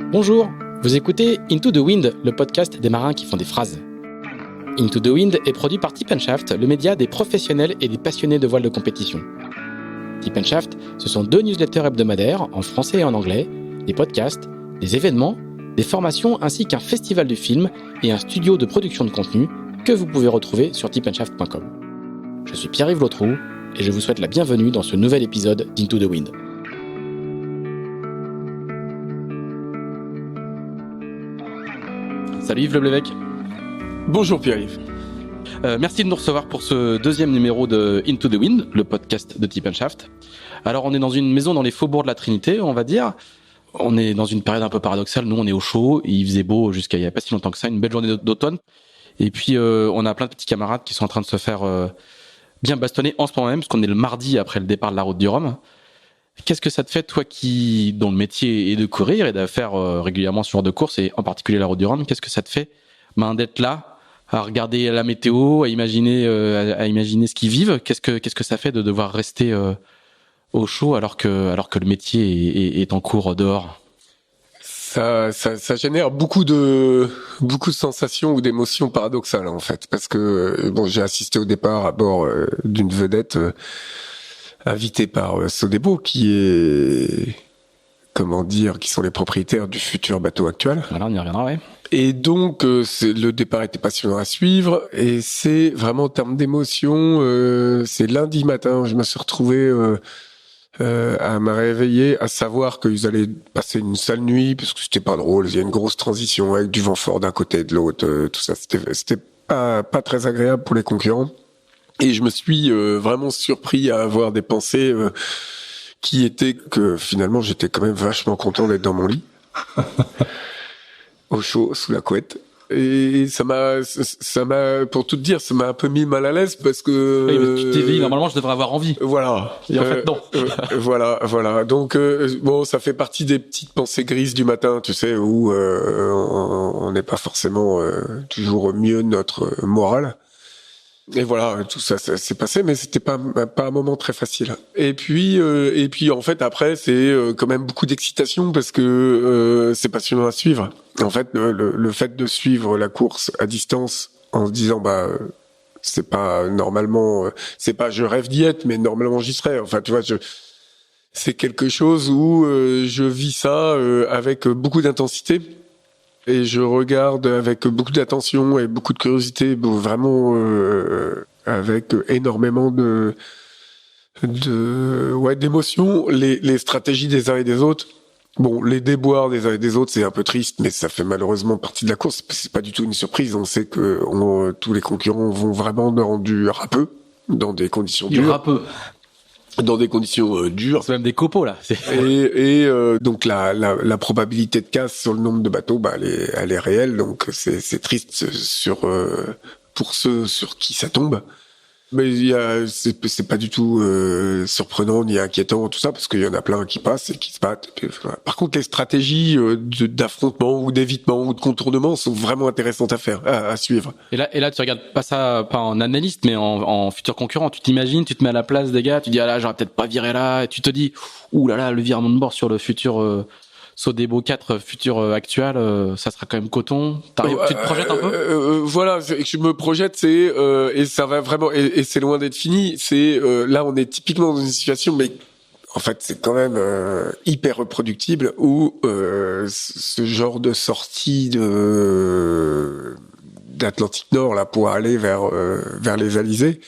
Bonjour, vous écoutez Into the Wind, le podcast des marins qui font des phrases. Into the Wind est produit par Tip & Shaft, le média des professionnels et des passionnés de voile de compétition. Tip & Shaft, ce sont 2 newsletters hebdomadaires en français et en anglais, des podcasts, des événements, des formations ainsi qu'un festival de films et un studio de production de contenu que vous pouvez retrouver sur tipandshaft.com. Je suis Pierre-Yves Lautroux et je vous souhaite la bienvenue dans ce nouvel épisode d'Into the Wind. Salut Yves Leblevec. Bonjour Pierre-Yves. Merci de nous recevoir pour ce 2e numéro de Into the Wind, le podcast de Tip & Shaft. Alors on est dans une maison dans les faubourgs de la Trinité, on va dire. On est dans une période un peu paradoxale. Nous on est au chaud, il faisait beau jusqu'à il y a pas si longtemps que ça, une belle journée d'automne. Et puis on a plein de petits camarades qui sont en train de se faire bien bastonner en ce moment même, parce qu'on est le mardi après le départ de la route du Rhum. Qu'est-ce que ça te fait, toi dont le métier est de courir et de faire régulièrement ce genre de course, et en particulier la route du Rhum, qu'est-ce que ça te fait d'être là, à regarder la météo, à imaginer ce qu'ils vivent? Qu'est-ce que ça fait de devoir rester au chaud alors que le métier est en cours dehors? Ça génère beaucoup de sensations ou d'émotions paradoxales en fait, parce que j'ai assisté au départ à bord d'une vedette invité par Sodebo, qui sont les propriétaires du futur bateau actuel. Voilà, on y reviendra, ouais. Et donc, le départ était passionnant à suivre, et c'est vraiment en termes d'émotion, c'est lundi matin, je me suis retrouvé à me réveiller, à savoir qu'ils allaient passer une sale nuit, parce que c'était pas drôle, il y a une grosse transition avec du vent fort d'un côté et de l'autre, tout ça, c'était pas très agréable pour les concurrents. Et je me suis vraiment surpris à avoir des pensées qui étaient que finalement j'étais quand même vachement content d'être dans mon lit, au chaud, sous la couette. Et ça m'a, pour tout te dire, ça m'a un peu mis mal à l'aise parce que. Oui, mais tu t'éveilles, normalement, je devrais avoir envie. Voilà. Et en fait, non. Voilà. Donc, ça fait partie des petites pensées grises du matin, tu sais, où on n'est pas forcément toujours au mieux de notre morale. Et voilà, tout ça s'est passé, mais c'était pas un moment très facile. Et puis en fait après c'est quand même beaucoup d'excitation parce que c'est passionnant à suivre. En fait, le fait de suivre la course à distance en se disant c'est pas normalement, c'est pas je rêve d'y être, mais normalement j'y serais. Enfin tu vois, c'est quelque chose où je vis ça avec beaucoup d'intensité. Et je regarde avec beaucoup d'attention et beaucoup de curiosité, vraiment avec énormément d'émotions, les stratégies des uns et des autres. Bon, les déboires des uns et des autres, c'est un peu triste, mais ça fait malheureusement partie de la course. C'est pas du tout une surprise. On sait que tous les concurrents vont vraiment dans du râpeux, dans des conditions dures. Du râpeux. Dans des conditions dures. C'est même des copeaux, là. Et donc la probabilité de casse sur le nombre de bateaux, elle est réelle. Donc c'est triste pour ceux sur qui ça tombe. Mais c'est pas du tout surprenant ni inquiétant tout ça, parce qu'il y en a plein qui passent et qui se battent. Voilà. Par contre, les stratégies d'affrontement ou d'évitement ou de contournement sont vraiment intéressantes à faire, à suivre. Et là, tu regardes pas ça pas en analyste, mais en futur concurrent. Tu t'imagines, tu te mets à la place des gars, tu dis là, j'aurais peut-être pas viré là, et tu te dis ouh là, le virement de bord sur le futur Sodebo 4 futur actuel, ça sera quand même coton. Tu te projettes un peu? Voilà, je me projette, et ça va vraiment, et c'est loin d'être fini. C'est là, on est typiquement dans une situation, mais en fait, c'est quand même hyper reproductible, où ce genre de sortie d'Atlantique Nord là pour aller vers les Alizés,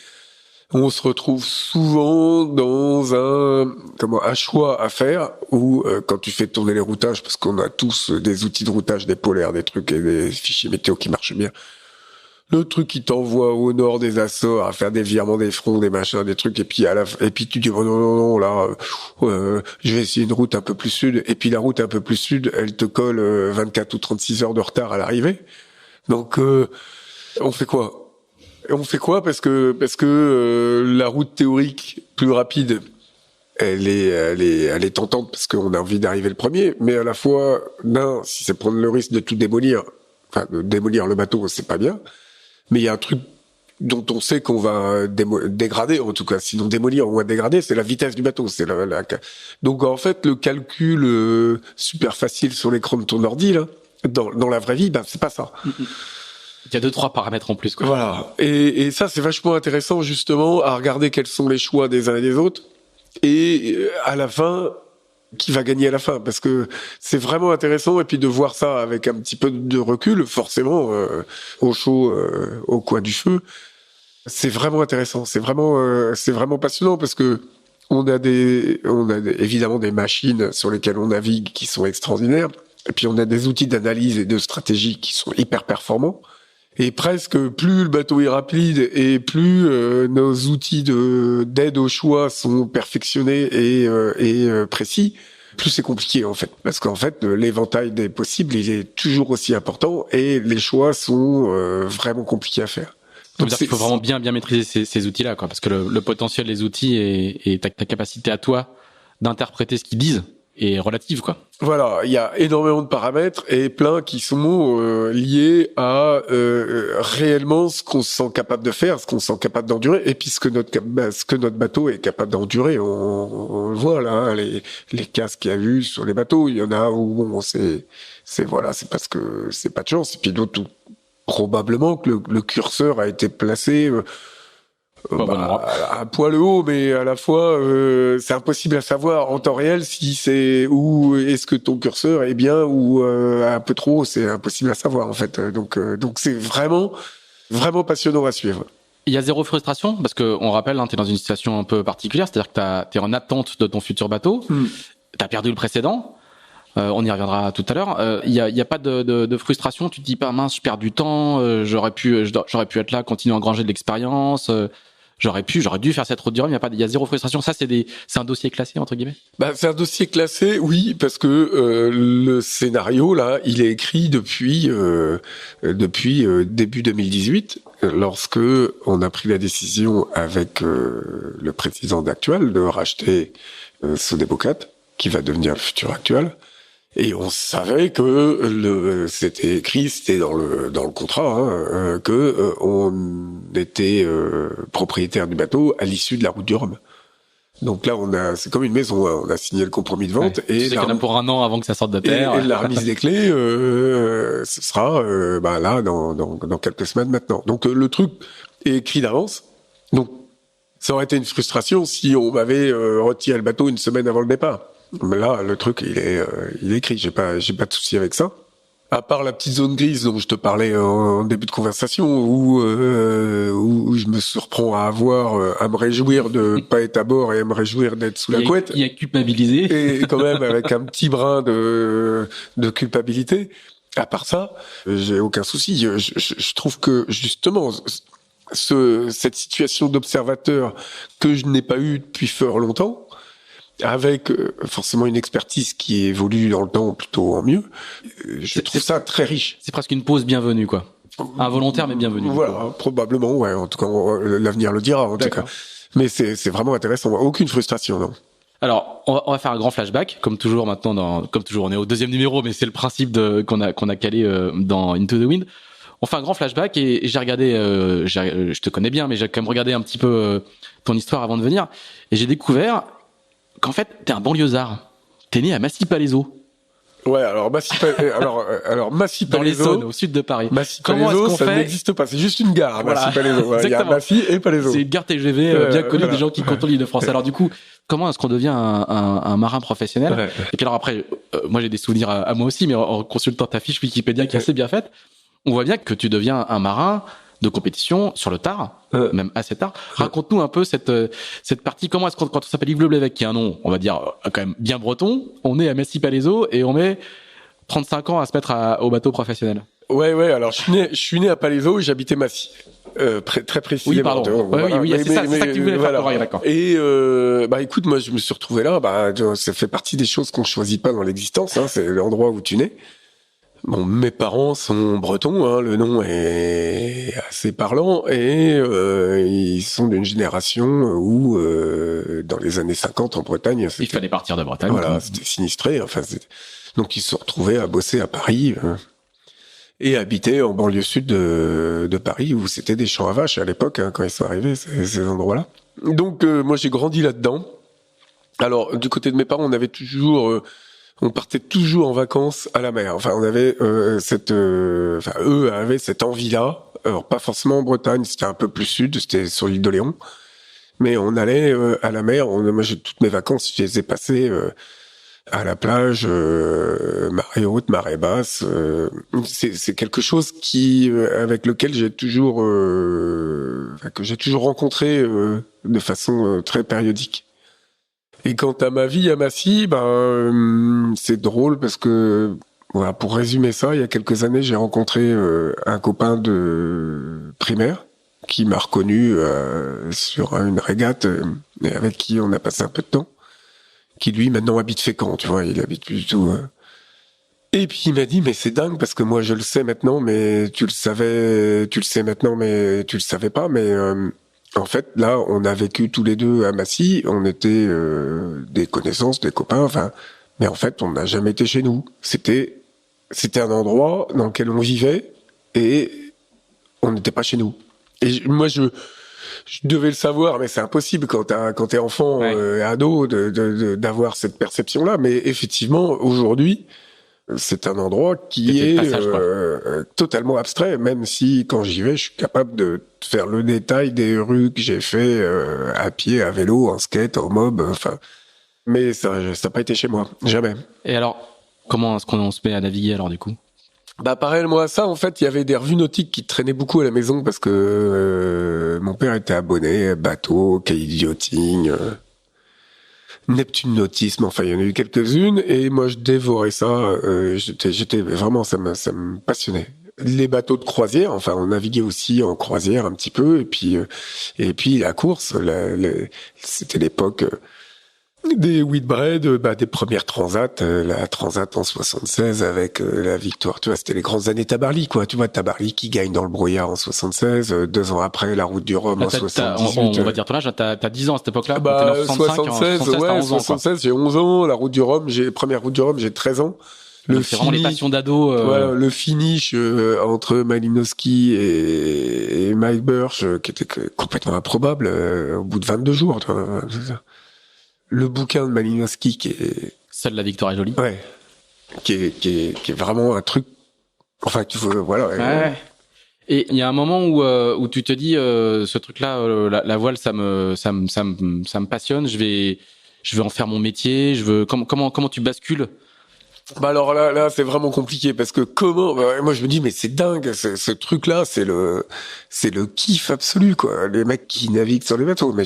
on se retrouve souvent dans un choix à faire où quand tu fais tourner les routages, parce qu'on a tous des outils de routage, des polaires, des trucs et des fichiers météo qui marchent bien. Le truc qui t'envoie au nord des Açores à faire des virements des fronts, des machins, des trucs, et puis tu dis non, là, je vais essayer une route un peu plus sud, et puis la route un peu plus sud, elle te colle 24 ou 36 heures de retard à l'arrivée. Donc on fait quoi? Parce que la route théorique plus rapide, elle est tentante parce qu'on a envie d'arriver le premier, mais à la fois, si c'est prendre le risque de tout démolir, enfin de démolir le bateau, c'est pas bien. Mais il y a un truc dont on sait qu'on va dégrader, en tout cas, sinon démolir ou dégrader, c'est la vitesse du bateau. Donc en fait, le calcul super facile sur l'écran de ton ordi, là, dans la vraie vie, c'est pas ça. Il y a 2-3 paramètres en plus, quoi. Voilà. Et ça, c'est vachement intéressant, justement, à regarder quels sont les choix des uns et des autres. Et à la fin, qui va gagner à la fin, parce que c'est vraiment intéressant, et puis de voir ça avec un petit peu de recul, forcément, au chaud, au coin du feu, c'est vraiment intéressant, c'est vraiment passionnant, parce que on a évidemment des machines sur lesquelles on navigue qui sont extraordinaires, et puis on a des outils d'analyse et de stratégie qui sont hyper performants. Et presque plus le bateau est rapide et plus nos outils d'aide au choix sont perfectionnés et précis, plus c'est compliqué en fait. Parce qu'en fait, l'éventail des possibles, il est toujours aussi important et les choix sont vraiment compliqués à faire. Donc il faut vraiment bien maîtriser ces outils-là, quoi, parce que le potentiel des outils et ta capacité à toi d'interpréter ce qu'ils disent est relative, quoi. Voilà, il y a énormément de paramètres et plein qui sont liés à réellement ce qu'on se sent capable de faire, ce qu'on se sent capable d'endurer, et puis ce que notre bateau est capable d'endurer. On le voit là, hein, les casques qu'il y a eu sur les bateaux, il y en a où bon, c'est parce que c'est pas de chance, et puis d'autres où probablement que le curseur a été placé un poil haut, mais à la fois c'est impossible à savoir en temps réel si c'est où est-ce que ton curseur est bien ou un peu trop haut, c'est impossible à savoir en fait. Donc c'est vraiment passionnant à suivre. Il y a zéro frustration parce que on rappelle, hein, t'es dans une situation un peu particulière, c'est-à-dire que t'es en attente de ton futur bateau, t'as perdu le précédent. On y reviendra tout à l'heure. Il y a pas de frustration. Tu te dis pas mince, je perds du temps. J'aurais pu être là, continuer à engranger de l'expérience. J'aurais dû faire cette route du Rhum. Il y a zéro frustration. Ça, c'est un dossier classé entre guillemets. C'est un dossier classé, oui, parce que le scénario là, il est écrit depuis début 2018, lorsque on a pris la décision avec le président actuel de racheter Sodebocat, qui va devenir le futur actuel. Et on savait que c'était écrit, c'était dans le contrat, que on était propriétaire du bateau à l'issue de la route du Rhum. Donc là, c'est comme une maison, on a signé le compromis de vente et tu sais qu'il y en a pour 1 an avant que ça sorte de terre. Et la remise des clés, ce sera là dans quelques semaines maintenant. Donc le truc est écrit d'avance. Donc ça aurait été une frustration si on m'avait retiré le bateau une semaine avant le départ. Mais là, le truc, il est écrit. J'ai pas de souci avec ça. À part la petite zone grise dont je te parlais en début de conversation, où je me surprends à me réjouir de pas être à bord et à me réjouir d'être sous la couette. Il y a culpabilisé. Et quand même avec un petit brin de culpabilité. À part ça, j'ai aucun souci. Je trouve que justement, cette situation d'observateur que je n'ai pas eue depuis fort longtemps, avec forcément une expertise qui évolue dans le temps plutôt en mieux, je trouve ça très riche. C'est presque une pause bienvenue, quoi. Involontaire, mais bienvenue. Voilà, probablement, ouais. En tout cas, l'avenir le dira, en tout cas. Mais c'est vraiment intéressant. Aucune frustration, non. Alors, on va faire un grand flashback, comme toujours maintenant, comme toujours, on est au 2e numéro, mais c'est le principe qu'on a calé dans Into the Wind. On fait un grand flashback et j'ai regardé, je te connais bien, mais j'ai quand même regardé un petit peu ton histoire avant de venir, et j'ai découvert qu'en fait, t'es un banlieusard. T'es né à Massy-Palaiseau. Ouais, alors Massy-Palaiseau. Dans les zones, au sud de Paris. Massy-Palaiseau, ça n'existe pas. C'est juste une gare, voilà. Massy-Palaiseau. Il y a Massy et Palaiseau. C'est une gare TGV bien connue des gens qui contrôlent l'Île-de-France. Alors du coup, comment est-ce qu'on devient un marin professionnel? Ouais. Et puis alors après, moi j'ai des souvenirs à moi aussi, mais en consultant ta fiche Wikipédia qui est assez bien faite, on voit bien que tu deviens un marin de compétition sur le tard, même assez tard. Raconte-nous un peu cette partie. Comment est-ce quand on s'appelle Yves Leblévec, qui est un nom, on va dire, quand même bien breton, on est à Massy-Palaiseau et on met 35 ans à se mettre au bateau professionnel. Ouais. Alors, je suis né à Palaiseau et j'habitais Massy. Très précisément. Oui, pardon. Oui, c'est ça que tu voulais faire. D'accord. Et, écoute, moi, je me suis retrouvé là. Ça fait partie des choses qu'on choisit pas dans l'existence, hein. C'est l'endroit où tu nais. Bon, mes parents sont bretons, hein, le nom est assez parlant, et ils sont d'une génération où, dans les années 50 en Bretagne, il fallait partir de Bretagne. Voilà, c'était sinistré. Enfin, donc ils se sont retrouvés à bosser à Paris. et habiter en banlieue sud de Paris, où c'était des champs à vaches à l'époque, quand ils sont arrivés, ces endroits-là. Donc moi j'ai grandi là-dedans. Alors du côté de mes parents, on partait toujours en vacances à la mer. Enfin, on avait eux avaient cette envie-là. Alors pas forcément en Bretagne, c'était un peu plus sud, c'était sur l'île de Léon. Mais on allait à la mer. Moi, toutes mes vacances, je les ai passées à la plage, marée haute, marée basse. C'est quelque chose avec lequel que j'ai toujours rencontré de façon très périodique. Et quant à ma vie à Massy, c'est drôle parce que, voilà, pour résumer ça, il y a quelques années, j'ai rencontré un copain de primaire qui m'a reconnu sur une régate et avec qui on a passé un peu de temps, qui lui maintenant habite Fécamp, tu vois, il habite plus du tout. Et puis il m'a dit, mais c'est dingue parce que moi je le sais maintenant, mais tu le sais maintenant, mais tu le savais pas, mais en fait là on a vécu tous les deux à Massy, on était des connaissances, des copains, enfin, mais en fait on n'a jamais été chez nous. C'était un endroit dans lequel on vivait et on n'était pas chez nous. Et moi je devais le savoir, mais c'est impossible quand t'es enfant, ado, d'avoir cette perception-là. Mais effectivement, aujourd'hui, c'est un endroit qui est totalement abstrait, même si quand j'y vais, je suis capable de faire le détail des rues que j'ai fait à pied, à vélo, en skate, en mob, enfin. Mais ça n'a pas été chez moi, jamais. Et alors, comment est-ce qu'on se met à naviguer alors du coup ? Parallèlement à ça, en fait, il y avait des revues nautiques qui traînaient beaucoup à la maison parce que mon père était abonné, bateau, cahier de yachting, Neptune Nautisme, enfin, il y en a eu quelques-unes, et moi, je dévorais ça, j'étais vraiment, ça me passionnait. Les bateaux de croisière, enfin, on naviguait aussi en croisière un petit peu, et puis la course, c'était l'époque des Whitbread, des premières transats, la transat en 76 avec la victoire, tu vois, c'était les grandes années Tabarly, quoi, tu vois, Tabarly qui gagne dans le brouillard en 76, 2 ans après la route du Rhum en 78. On va dire ton âge, t'as 10 ans à cette époque-là. 76, j'ai 11 ans, la route du Rhum, première route du Rhum, j'ai 13 ans. C'est vraiment les passions d'ado. Voilà, le finish entre Malinowski et Mike Birch, qui était complètement improbable au bout de 22 jours, tu vois, c'est ça. Le bouquin de Malinowski qui est... Seule la victoire est jolie. Ouais. Qui est vraiment un truc... Enfin, tu vois, voilà. Ouais. Et il y a un moment où tu te dis, ce truc-là, la voile, ça me passionne, je vais en faire mon métier, comment tu bascules? Alors là, c'est vraiment compliqué parce que moi je me dis, mais c'est dingue, ce truc-là, c'est le kiff absolu, quoi. Les mecs qui naviguent sur les bateaux, mais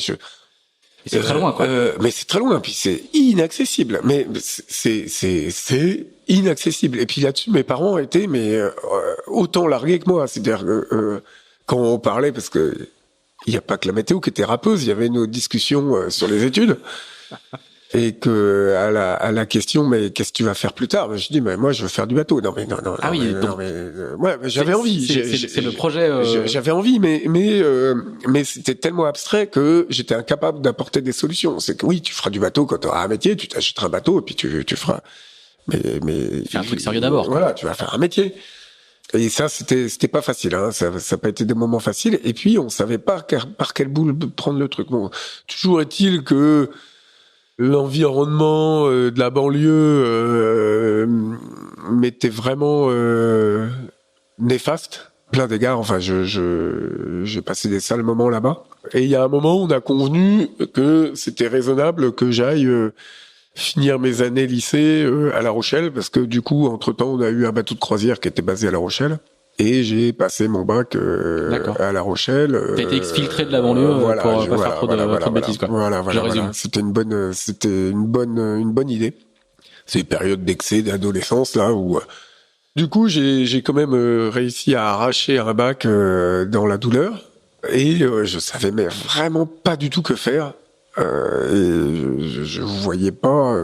c'est très loin, quoi. Mais c'est très loin, puis c'est inaccessible. Mais c'est inaccessible. Et puis là-dessus, mes parents étaient autant largués que moi. C'est-à-dire quand on parlait, parce que il n'y a pas que la météo qui était râpeuse, il y avait nos discussions sur les études. Et que à la question, mais qu'est-ce que tu vas faire plus tard? Je dis, mais moi je veux faire du bateau. Non. Ah oui, ouais, j'avais envie. C'est le projet. J'avais envie, mais c'était tellement abstrait que j'étais incapable d'apporter des solutions. C'est que oui, tu feras du bateau quand tu auras un métier, tu t'achèteras un bateau et puis tu feras. Mais fais un truc sérieux d'abord. Voilà, tu vas faire un métier. Et ça, c'était pas facile, hein. Ça a pas été des moments faciles. Et puis on savait pas par quelle boule prendre le truc. Bon, toujours est-il que l'environnement de la banlieue m'était vraiment néfaste, plein d'égards. Enfin, j'ai passé des sales moments là-bas. Et il y a un moment, on a convenu que c'était raisonnable que j'aille finir mes années lycée à La Rochelle, parce que du coup, entre-temps, on a eu un bateau de croisière qui était basé à La Rochelle. Et j'ai passé mon bac à La Rochelle. T'as été exfiltré de la banlieue pour pas faire trop de bêtises, quoi. Voilà. C'était une bonne idée. C'est une période d'excès, d'adolescence là où du coup j'ai quand même réussi à arracher un bac dans la douleur et je savais mais vraiment pas du tout que faire et je voyais pas.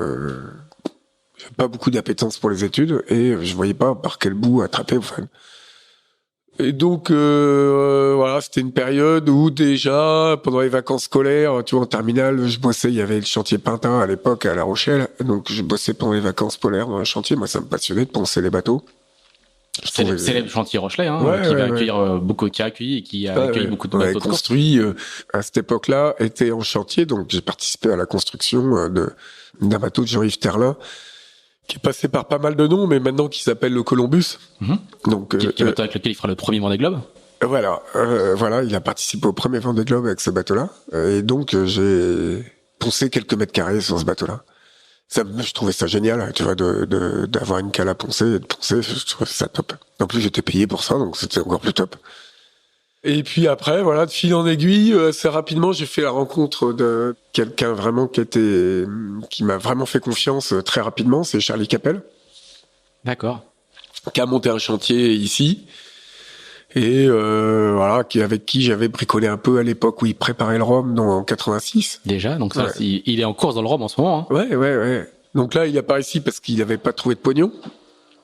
J'avais pas beaucoup d'appétence pour les études et je voyais pas par quel bout attraper. Enfin. Et donc voilà, c'était une période où déjà pendant les vacances scolaires, tu vois, en terminale, je bossais. Il y avait le chantier Pintin à l'époque à La Rochelle, donc je bossais pendant les vacances scolaires dans un chantier. Moi, ça me passionnait de poncer les bateaux. Célèbre chantier Rochelet, hein, qui va accueillir beaucoup, qui a accueilli et qui a accueilli beaucoup de bateaux de course. Construit à cette époque-là était en chantier, donc j'ai participé à la construction d'un bateau de Jean-Yves Terlin, qui est passé par pas mal de noms, mais maintenant qui s'appelle le Columbus. Donc qui est le bateau avec lequel il fera le premier Vendée Globe. Voilà, il a participé au premier Vendée Globe avec ce bateau-là, et donc j'ai poncé quelques mètres carrés sur ce bateau-là. Je trouvais ça génial, tu vois, d'avoir une cale à poncer et de poncer, je trouvais ça top. En plus, j'étais payé pour ça, donc c'était encore plus top. Et puis après, voilà, de fil en aiguille, assez rapidement, j'ai fait la rencontre de quelqu'un vraiment qui m'a vraiment fait confiance très rapidement, c'est Charlie Capel. D'accord. Qui a monté un chantier ici. Et voilà, avec qui j'avais bricolé un peu à l'époque où il préparait le rhum en 86. Déjà, donc ça, il est en course dans le rhum en ce moment. Hein. Ouais. Donc là, il est pas ici parce qu'il avait pas trouvé de pognon.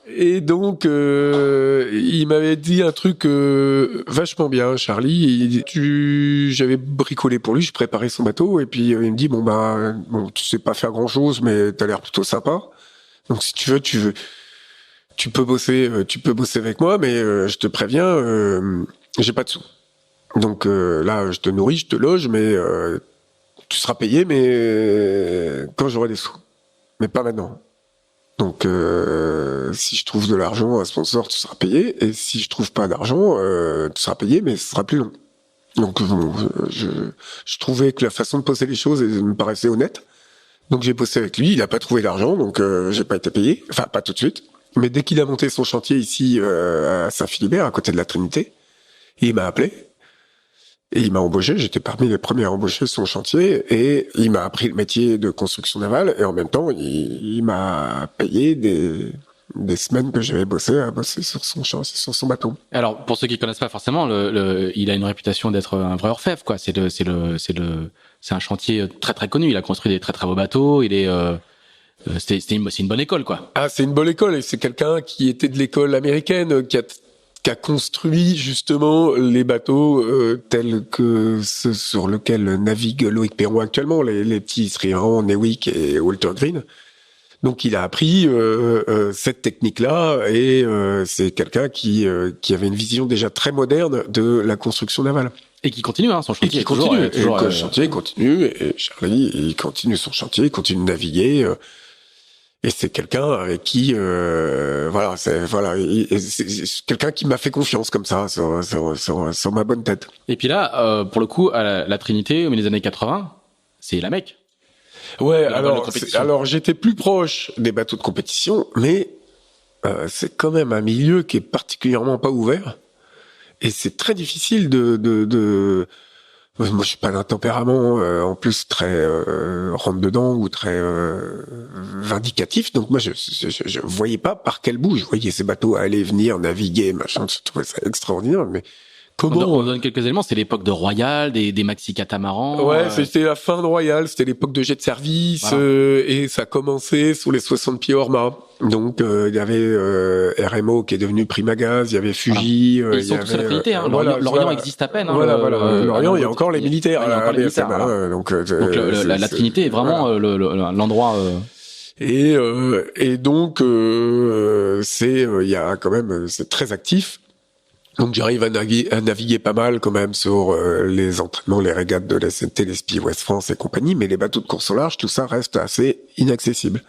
Et donc, il m'avait dit un truc vachement bien, Charlie. J'avais bricolé pour lui, je préparais son bateau, et puis il me dit bon, tu sais pas faire grand chose, mais t'as l'air plutôt sympa. Donc si tu veux. Tu peux bosser avec moi, mais je te préviens, j'ai pas de sous. Donc là, je te nourris, je te loge, mais tu seras payé, mais quand j'aurai des sous. Mais pas maintenant. Donc si je trouve de l'argent, un sponsor, tu seras payé, et si je trouve pas d'argent, tu seras payé, mais ce sera plus long. Donc bon, je trouvais que la façon de poser les choses me paraissait honnête. Donc j'ai bossé avec lui, il a pas trouvé d'argent, donc j'ai pas été payé, enfin pas tout de suite. Mais dès qu'il a monté son chantier ici à Saint-Philibert, à côté de la Trinité, il m'a appelé et il m'a embauché. J'étais parmi les premiers à embaucher sur son chantier, et il m'a appris le métier de construction navale, et en même temps, il m'a payé des semaines que j'avais bossé sur son bateau. Alors pour ceux qui connaissent pas forcément, il a une réputation d'être un vrai orfèvre, quoi. C'est un chantier très très connu. Il a construit des très très beaux bateaux. C'est une bonne école, quoi. Ah, c'est une bonne école, et c'est quelqu'un qui était de l'école américaine, qui a construit justement les bateaux tels que ceux sur lesquels navigue Loïc Perron actuellement, les petits Sriran, Newick et Walter Green. Donc il a appris cette technique-là, et c'est quelqu'un qui avait une vision déjà très moderne de la construction navale. Et qui continue, son chantier. Le chantier continue, et Charlie, il continue son chantier, il continue de naviguer. Et c'est quelqu'un avec qui, c'est quelqu'un qui m'a fait confiance comme ça, sur ma bonne tête. Et puis là, pour le coup, à la Trinité, au milieu des années 80, c'est la Mecque. Ouais, alors j'étais plus proche des bateaux de compétition, mais c'est quand même un milieu qui est particulièrement pas ouvert, et c'est très difficile moi, je suis pas d'un tempérament, en plus très rentre dedans ou très vindicatif. Donc moi, je voyais pas par quel bout. Je voyais ces bateaux aller, venir, naviguer, machin. Je trouvais ça extraordinaire. Mais comment on donne quelques éléments. C'est l'époque de Royal, des maxi catamarans. Ouais, c'était la fin de Royal. C'était l'époque de jet de service, et ça commençait sous les 60 pieds Orma. Donc il y avait RMO qui est devenu Primagaz, il y avait Fuji, ils sont tous à la Trinité, Lorient existe à peine, Lorient, il y a encore les militaires, donc la Trinité est vraiment l'endroit et donc il y a quand même, c'est très actif. Donc j'arrive à naviguer pas mal quand même sur les entraînements, les régates de la SNT, les SPI West France et compagnie, mais les bateaux de course au large, tout ça reste assez inaccessible.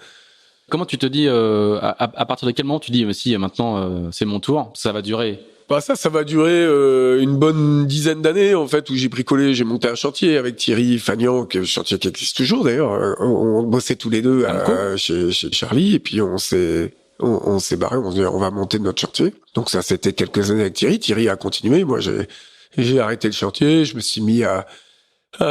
Comment tu te dis, à partir de quel moment tu dis, si maintenant c'est mon tour, ça va durer? Ça va durer une bonne dizaine d'années, en fait, où j'ai bricolé, j'ai monté un chantier avec Thierry Fagnan, qui est un chantier qui existe toujours d'ailleurs. On bossait tous les deux chez Charlie, et puis on s'est barré, on s'est dit on va monter notre chantier. Donc ça, c'était quelques années avec Thierry. Thierry a continué, moi j'ai arrêté le chantier, je me suis mis à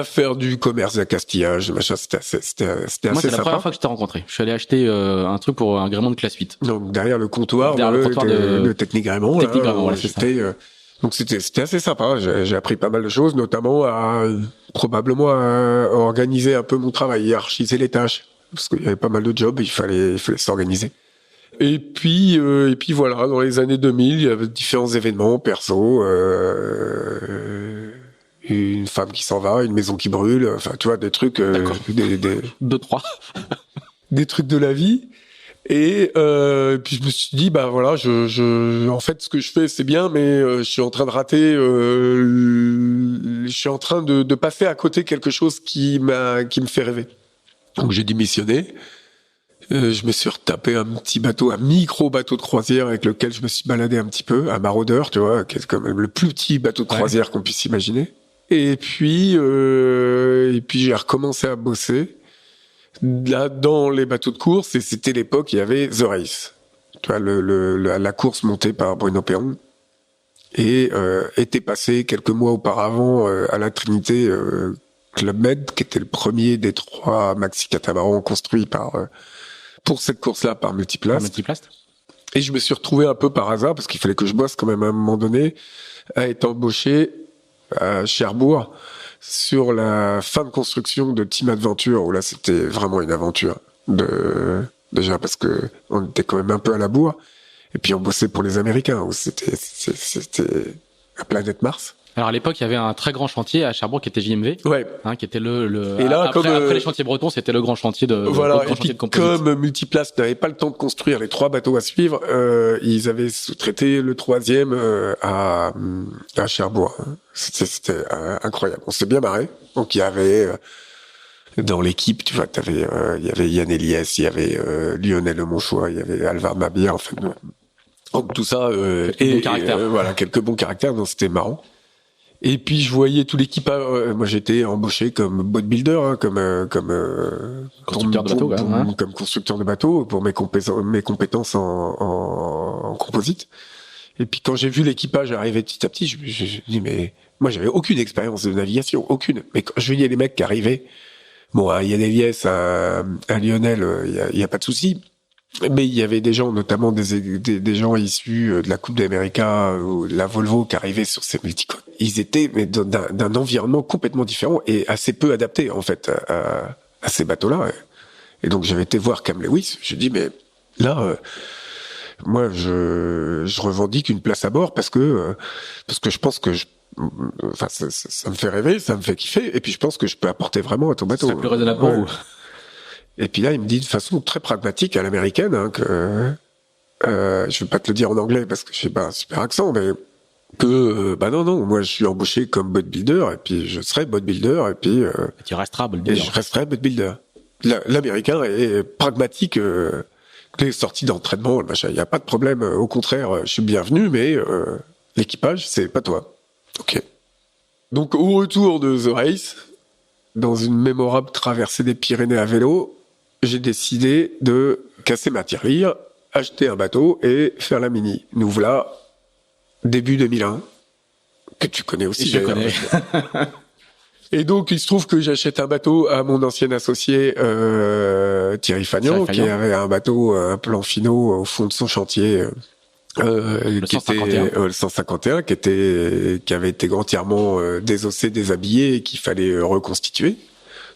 faire du commerce d'accastillage, machin. C'était assez sympa. Moi, c'est la première fois que je t'ai rencontré. Je suis allé acheter un truc pour un gréement de classe 8. Donc derrière le comptoir, de Technique Grément. Technique Grément, voilà, c'est ça. Donc c'était assez sympa. J'ai appris pas mal de choses, notamment à organiser un peu mon travail, hiérarchiser les tâches, parce qu'il y avait pas mal de jobs, il fallait s'organiser. Et puis voilà, dans les années 2000, il y avait différents événements perso. Une femme qui s'en va, une maison qui brûle, enfin tu vois, des trucs, deux, trois, des trucs de la vie. Et puis je me suis dit bah voilà, en fait ce que je fais c'est bien, mais je suis en train de rater, je suis en train de passer à côté quelque chose qui me fait rêver. Donc j'ai démissionné. Je me suis retapé un petit bateau, un micro bateau de croisière avec lequel je me suis baladé un petit peu, un maraudeur, tu vois, qui est quand même le plus petit bateau de croisière qu'on puisse imaginer. Et puis j'ai recommencé à bosser là dans les bateaux de course, et c'était l'époque il y avait The Race, tu vois, la course montée par Bruno Perron, et était passé quelques mois auparavant à la Trinité Club Med, qui était le premier des 3 maxi catamarans construits pour cette course-là par Multiplast. Et je me suis retrouvé un peu par hasard, parce qu'il fallait que je bosse quand même à un moment donné, à être embauché à Cherbourg sur la fin de construction de Team Adventure, où là c'était vraiment une aventure déjà parce que on était quand même un peu à la bourre, et puis on bossait pour les Américains, où c'était la planète Mars. Alors à l'époque, il y avait un très grand chantier à Cherbourg qui était JMV, qui était le. Et là, après les chantiers bretons, c'était le grand chantier de. Voilà. Grand et puis, chantier de composite. comme Multiplast n'avait pas le temps de construire les 3 bateaux à suivre, ils avaient sous-traité le 3e à Cherbourg. C'était incroyable. On s'est bien marré. Donc il y avait dans l'équipe, tu vois, il y avait Yann Eliès, il y avait Lionel Lemonchois, il y avait Alvar Mabir, en fait. Donc tout ça voilà, quelques bons caractères. Donc c'était marrant. Et puis je voyais tout l'équipage. Moi j'étais embauché comme boatbuilder, comme constructeur de bateau, comme constructeur de bateau pour mes compétences en composite. Et puis quand j'ai vu l'équipage arriver petit à petit, je me dis mais moi j'avais aucune expérience de navigation, aucune. Mais quand je voyais les mecs qui arrivaient, bon, à Yann Eliès, à Lionel, il y a pas de souci. Mais il y avait des gens, notamment des gens issus de la Coupe d'América ou de la Volvo qui arrivaient sur ces multicoques. Ils étaient mais d'un environnement complètement différent et assez peu adapté en fait à ces bateaux-là. Et donc j'avais été voir Cam Lewis. Je dis mais là, moi je revendique une place à bord parce que je pense que enfin ça me fait rêver, ça me fait kiffer, et puis je pense que je peux apporter vraiment à ton bateau. C'est plus raisonnable pour vous. Et puis là, il me dit de façon très pragmatique à l'américaine que je vais pas te le dire en anglais parce que je sais pas un super accent, mais que bah non, moi je suis embauché comme boatbuilder et puis je serai boatbuilder et puis tu resteras boatbuilder. Et je resterai boatbuilder. L'américain est pragmatique. Les sorties d'entraînement, le machin, il y a pas de problème. Au contraire, je suis bienvenu, mais l'équipage, c'est pas toi. Ok. Donc au retour de The Race, dans une mémorable traversée des Pyrénées à vélo, j'ai décidé de casser ma tirelire, acheter un bateau et faire la Mini. Nous voilà, début 2001, que tu connais aussi. Je connais. Et donc, il se trouve que j'achète un bateau à mon ancien associé Thierry Fagnan, qui avait un bateau, un plan finaux au fond de son chantier. Le 151, qui avait été entièrement désossé, déshabillé et qu'il fallait reconstituer.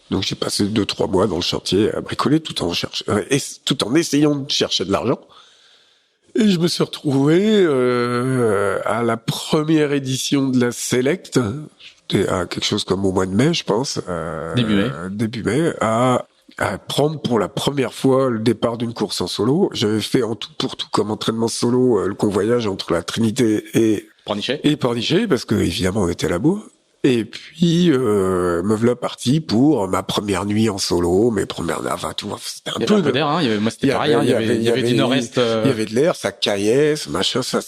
Donc j'ai passé 2-3 mois dans le chantier à bricoler tout en essayant de chercher de l'argent. Et je me suis retrouvé à la première édition de la Select, à quelque chose comme au mois de mai, je pense. Début mai, à prendre pour la première fois le départ d'une course en solo. J'avais fait en tout pour tout comme entraînement solo le convoyage entre la Trinité et Pornichet, parce que évidemment on était à la bourre. Et puis me voilà parti pour ma première nuit en solo, mes premières naves, tout. C'était un peu d'air, hein. Moi c'était pareil, il y avait du nord-est. Il y avait de l'air, ça caillait, ce machin, ça.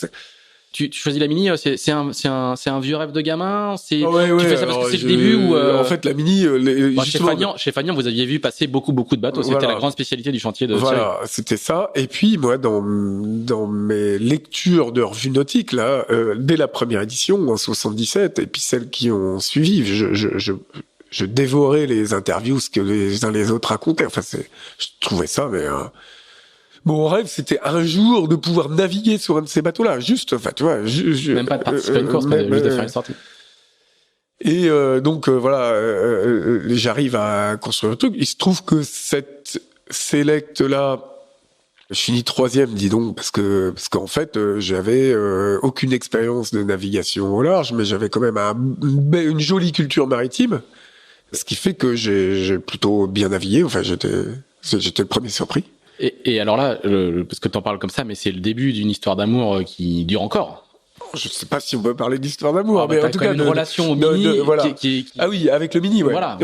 Tu choisis la Mini, c'est un vieux rêve de gamin, tu ouais, fais ça parce que c'est le début ou en fait la Mini chez Fagnan vous aviez vu passer beaucoup de bateaux, c'était la grande spécialité du chantier de Voilà, c'était ça. Et puis moi dans mes lectures de revues nautiques là, dès la première édition en 77 et puis celles qui ont suivi, je dévorais les interviews, ce que les uns les autres racontaient. Enfin je trouvais ça mais mon rêve, c'était un jour de pouvoir naviguer sur un de ces bateaux-là. Juste, enfin, tu vois, même pas de participer à une course, mais juste de faire une sortie. Et donc, voilà, j'arrive à construire le truc. Il se trouve que cette Select-là, je finis 3e, dis donc, parce qu'en fait, j'avais aucune expérience de navigation au large, mais j'avais quand même une jolie culture maritime, ce qui fait que j'ai plutôt bien navigué. Enfin, j'étais le premier surpris. Et alors là, parce que t'en parles comme ça, mais c'est le début d'une histoire d'amour qui dure encore. Je sais pas si on peut parler d'histoire d'amour, mais en tout cas une relation au Mini voilà. qui... Ah oui, avec le Mini, ouais. Voilà.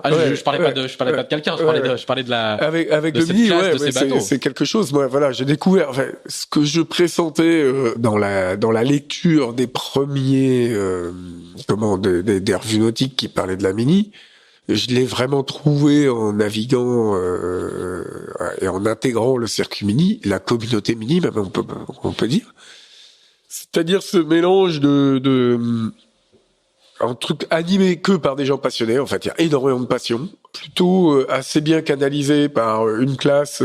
Ah, ouais, je parlais pas de quelqu'un, je parlais de la avec de le cette Mini, classe, ouais, de ces bateaux. C'est quelque chose. Moi, voilà, j'ai découvert ce que je pressentais dans la lecture des premiers des revues nautiques qui parlaient de la Mini. Je l'ai vraiment trouvé en naviguant et en intégrant le circuit Mini, la communauté Mini, même on peut dire. C'est-à-dire ce mélange un truc animé que par des gens passionnés. En fait, il y a énormément de passion, plutôt assez bien canalisé par une classe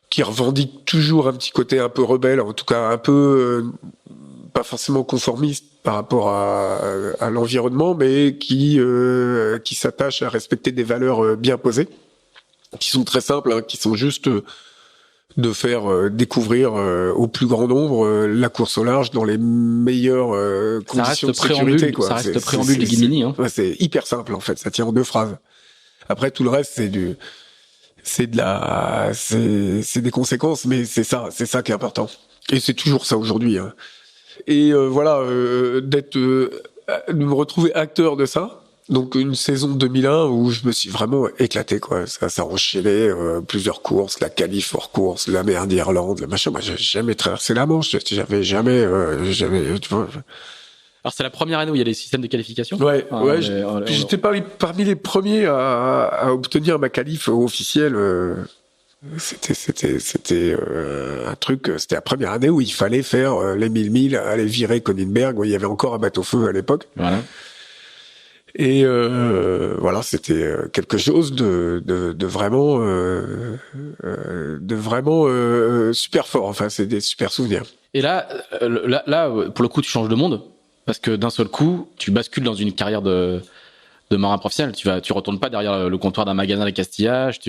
qui revendique toujours un petit côté un peu rebelle, en tout cas un peu pas forcément conformiste par rapport à l'environnement, mais qui s'attache à respecter des valeurs bien posées, qui sont très simples, hein, qui sont juste de faire découvrir au plus grand nombre la course au large dans les meilleures conditions de sécurité. Ça reste le préambule du Guide Mini. Hein. Ouais, c'est hyper simple en fait, ça tient en 2 phrases. Après tout le reste c'est des conséquences, mais c'est ça qui est important. Et c'est toujours ça aujourd'hui. Hein. Et voilà, de me retrouver acteur de ça. Donc une saison 2001 où je me suis vraiment éclaté, quoi. Ça enchaînait plusieurs courses, la qualif hors course, la mer d'Irlande, le machin. Moi, j'ai jamais traversé la Manche, j'avais jamais, tu vois. Alors c'est la première année où il y a les systèmes de qualification. Ouais. Puis j'étais parmi les premiers à obtenir ma qualif officielle. C'était un truc. C'était la première année où il fallait faire les 1000 milles, aller virer Königsberg, où il y avait encore un bateau-feu à l'époque. Voilà. Et voilà, c'était quelque chose de vraiment super fort. Enfin, c'est des super souvenirs. Et là, pour le coup, tu changes de monde parce que d'un seul coup, tu bascules dans une carrière de marin professionnel. Tu retournes pas derrière le comptoir d'un magasin de Castillage.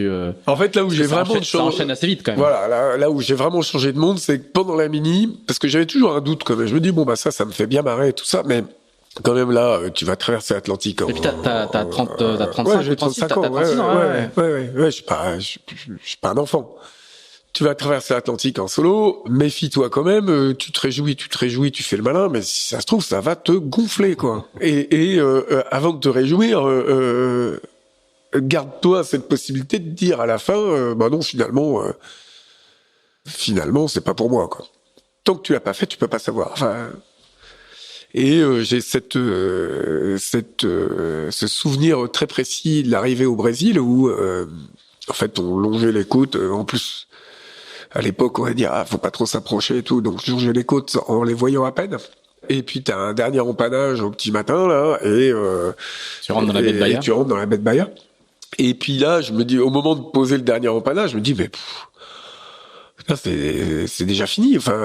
En fait, là où j'ai vraiment ça enchaîne assez vite quand même. Voilà, là où j'ai vraiment changé de monde, c'est que pendant la Mini, parce que j'avais toujours un doute quand même. Je me dis bon ça me fait bien marrer et tout ça, mais quand même là, tu vas traverser l'Atlantique. Et puis t'as 35, ouais, j'ai 35 ans. Ouais. Je suis pas un enfant. Tu vas traverser l'Atlantique en solo, méfie-toi quand même, tu te réjouis, tu fais le malin, mais si ça se trouve, ça va te gonfler, quoi. Et avant de te réjouir, garde-toi cette possibilité de dire à la fin, bah non, finalement, c'est pas pour moi, quoi. Tant que tu l'as pas fait, tu peux pas savoir. Enfin, et j'ai ce souvenir très précis de l'arrivée au Brésil où, en fait, on longeait les côtes, en plus. À l'époque, on va dire, faut pas trop s'approcher et tout, donc je longeais les côtes en les voyant à peine. Et puis t'as un dernier empannage au petit matin, là, et tu rentres dans la baie de Bahia. Et tu rentres dans la baie de Bahia. Et puis là, je me dis, au moment de poser le dernier empannage, je me dis, mais putain, c'est déjà fini. Enfin,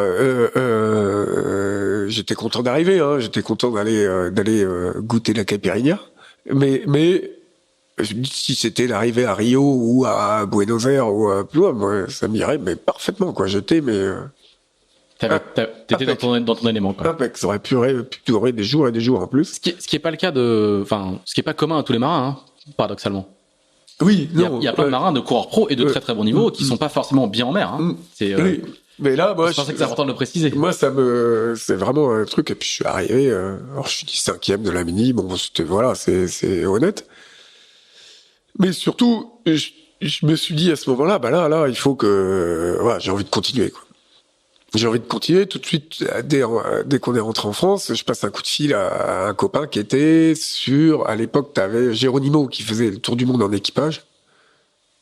j'étais content d'arriver, hein, j'étais content d'aller goûter la caipirinha, mais je me dis, si c'était l'arrivée à Rio ou à Buenos Aires ou à plus loin, moi, ça m'irait, mais parfaitement, quoi. J'étais, mais t'étais dans ton élément, quoi. Impec. Ça aurait pu durer des jours et des jours en plus. Ce qui est pas le cas ce qui est pas commun à tous les marins, hein, paradoxalement. Oui, il y a plein de marins de coureurs pro et de très très bon niveau qui sont pas forcément bien en mer, hein. Oui. Mais là, moi, je pensais que c'est important de le préciser. Moi, c'est vraiment un truc. Et puis, je suis arrivé, alors, je suis dit 5e de la Mini. Bon, c'est honnête. Mais surtout, je me suis dit à ce moment-là, bah là, il faut que, voilà, j'ai envie de continuer, quoi. J'ai envie de continuer tout de suite. Dès qu'on est rentré en France, je passe un coup de fil à un copain qui était à l'époque, t'avais Geronimo qui faisait le tour du monde en équipage.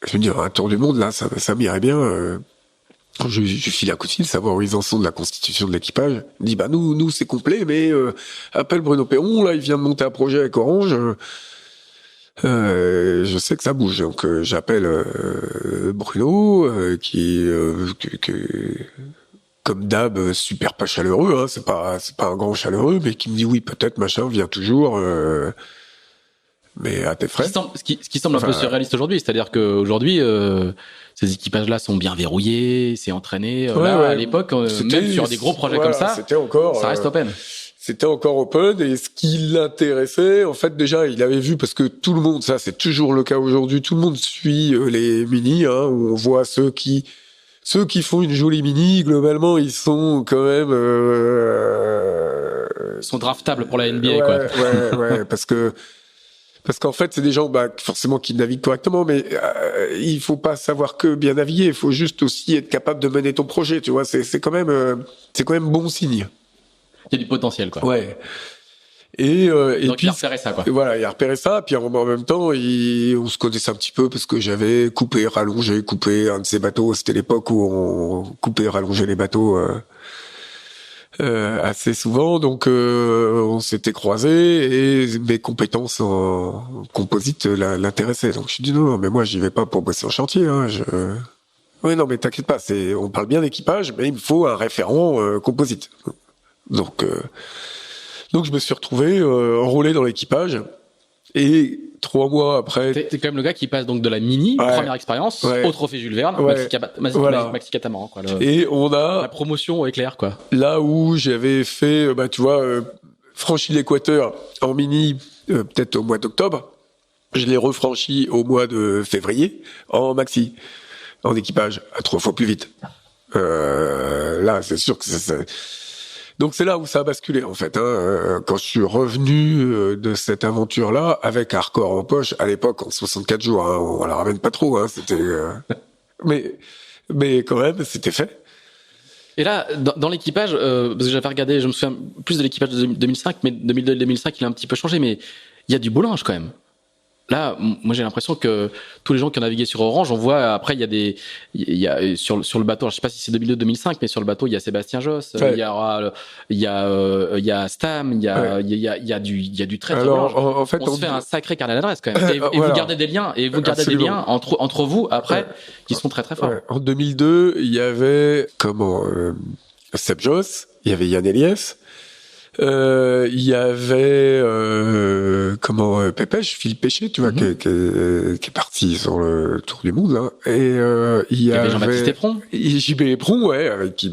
Je me dis, un tour du monde, là, ça m'irait bien. Je file un coup de fil, savoir où ils en sont de la constitution de l'équipage. Il dit, bah, nous, c'est complet, mais, appelle Bruno Perron, là, il vient de monter un projet avec Orange. Je sais que ça bouge, donc j'appelle Bruno, qui comme d'hab super pas chaleureux, hein, c'est pas un grand chaleureux, mais qui me dit oui peut-être machin, viens toujours, mais à tes frais. Ce qui semble un peu surréaliste aujourd'hui, c'est-à-dire qu'aujourd'hui ces équipages-là sont bien verrouillés, c'est entraîné. À l'époque, même sur des gros projets comme ça, c'était encore, ça reste open. C'était encore open, et ce qui l'intéressait, en fait, déjà, il avait vu, parce que tout le monde, ça c'est toujours le cas aujourd'hui, tout le monde suit les mini, hein, où on voit ceux qui font une jolie mini, globalement, ils sont quand même Ils sont draftables pour la NBA, ouais, quoi. ouais, parce qu'en fait, c'est des gens forcément qui naviguent correctement, mais il faut pas savoir que bien naviguer, il faut juste aussi être capable de mener ton projet, tu vois, c'est quand même bon signe. Il y a du potentiel, quoi. Ouais. Et donc puis il a repéré ça, quoi. Voilà, il a repéré ça, puis en même temps, on se connaissait un petit peu parce que j'avais coupé un de ses bateaux. C'était l'époque où on coupait, rallongeait les bateaux assez souvent, donc on s'était croisés et mes compétences en composite l'intéressaient. Donc je lui dis non, mais moi j'y vais pas pour bosser en chantier. Hein, oui, non, mais t'inquiète pas, on parle bien d'équipage, mais il me faut un référent composite. Donc je me suis retrouvé enrôlé dans l'équipage, et 3 mois après... T'es quand même le gars qui passe donc de la mini, première expérience, au trophée Jules Verne, Maxi Catamaran, quoi. Et on a... La promotion éclair, quoi. Là où j'avais fait, tu vois, franchi l'équateur en mini, peut-être au mois d'octobre, je l'ai refranchi au mois de février en maxi, en équipage, à 3 fois plus vite. Là, c'est sûr que donc c'est là où ça a basculé, en fait, hein, quand je suis revenu de cette aventure-là, avec un record en poche, à l'époque, en 64 jours, hein, on la ramène pas trop, hein, c'était... mais quand même, c'était fait. Et là, dans l'équipage, parce que j'avais regardé, je me souviens plus de l'équipage de 2005, mais 2002-2005, il a un petit peu changé, mais il y a du beau linge, quand même. Là, moi, j'ai l'impression que tous les gens qui ont navigué sur Orange, on voit, après, il y a sur le bateau, je sais pas si c'est 2002-2005, mais sur le bateau, il y a Sébastien Josse, il y a Stam, il y a du très beau linge. En fait, on se fait un sacré carnet d'adresse, quand même. Et vous gardez des liens, des liens entre vous, après, qui sont très, très forts. En 2002, il y avait, Seb Josse, il y avait Yann Eliès, il y avait Pépèche, Philippe Péché, tu vois, qui est parti sur le tour du monde, hein. Et il y avait Jean-Baptiste Épron, JB Épron, ouais, avec qui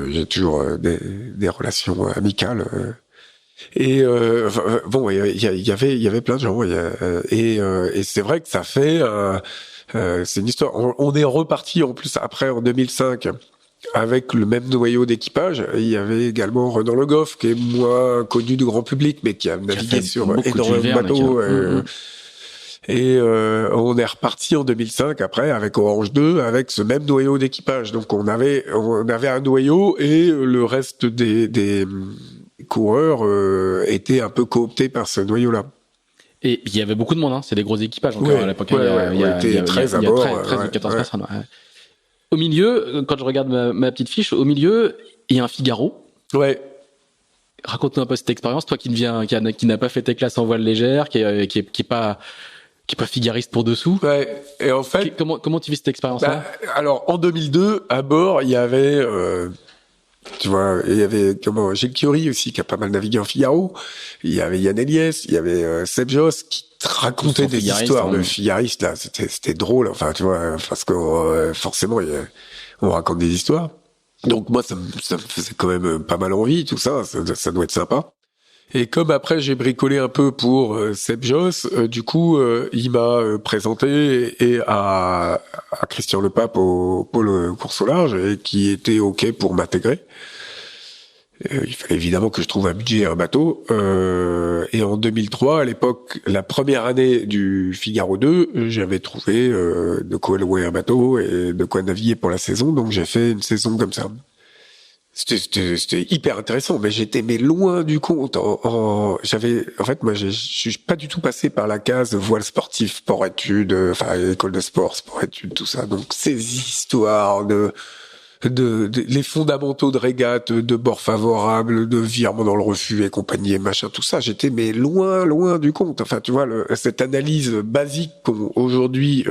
j'ai toujours des relations amicales. Et bon, il y avait plein de gens, et c'est vrai que ça fait c'est une histoire. On est reparti en plus après en 2005. Avec le même noyau d'équipage, il y avait également Renan Le Goff, qui est moins connu du grand public, mais qui a navigué sur énormément de bateaux. Et on est reparti en 2005 après avec Orange 2, avec ce même noyau d'équipage. Donc on avait un noyau, et le reste des coureurs étaient un peu cooptés par ce noyau-là. Et il y avait beaucoup de monde, hein. C'est des gros équipages encore à l'époque. Il y a 13 à bord. 13 ou 14 personnes. Ouais. Au milieu, quand je regarde ma petite fiche, au milieu, il y a un Figaro. Ouais. Raconte-nous un peu cette expérience, toi qui n'a pas fait tes classes en voile légère, qui est pas figariste pour dessous. Ouais. Et en fait, comment tu vis cette expérience-là? Alors en 2002, à bord, il y avait tu vois, il y avait Gilles Chiori aussi, qui a pas mal navigué en Figaro. Il y avait Yann Eliès, il y avait Seb Josse, qui racontait des histoires de figaristes, là. C'était drôle, enfin, tu vois, parce que forcément, on raconte des histoires. Donc moi, ça me faisait quand même pas mal envie, tout ça. Ça doit être sympa. Et comme après j'ai bricolé un peu pour Seb Josse, du coup il m'a présenté à Christian Lepape au pôle course au large, et qui était ok pour m'intégrer. Il fallait évidemment que je trouve un budget et un bateau. Et en 2003, à l'époque, la première année du Figaro 2, j'avais trouvé de quoi louer un bateau et de quoi naviguer pour la saison. Donc j'ai fait une saison comme ça. C'était hyper intéressant, mais j'étais loin du compte. En fait, moi, je suis pas du tout passé par la case voile sportif, sport-études, école de sport, sport-études, tout ça. Donc ces histoires de les fondamentaux de régate, de bord favorable, de virement dans le refus et compagnie et machin, tout ça, j'étais loin du compte. Enfin, tu vois, cette analyse basique qu'aujourd'hui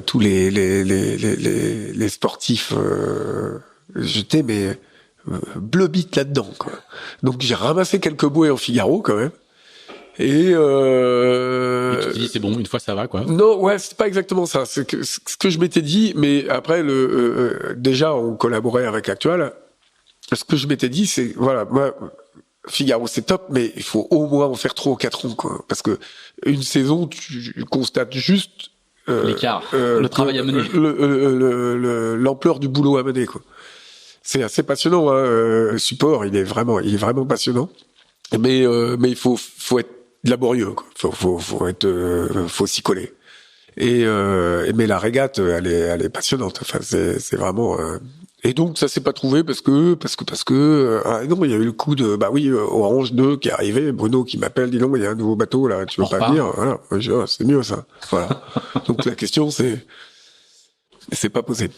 tous les sportifs j'étais bleu-bite là-dedans, quoi. Donc j'ai ramassé quelques bouées en Figaro quand même. Et tu te dis c'est bon, une fois ça va, quoi. Non, ouais, c'est pas exactement ça. C'est ce que je m'étais dit, mais après déjà on collaborait avec Actual, ce que je m'étais dit, c'est, voilà, moi, Figaro, c'est top, mais il faut au moins en faire 3 ou 4 ans, quoi. Parce que une saison, tu constates juste l'écart, le travail à mener, l'ampleur du boulot à mener, quoi. C'est assez passionnant, hein. Support, il est vraiment passionnant. Mais il faut être laborieux, quoi. Faut s'y coller. Mais la régate, elle est passionnante. Enfin, c'est vraiment. Et donc ça s'est pas trouvé parce que non, il y a eu le coup de Orange 2 qui est arrivé, Bruno qui m'appelle, dis donc, il y a un nouveau bateau là, tu veux pas venir? Voilà, c'est mieux ça. Voilà. Donc la question c'est pas posé.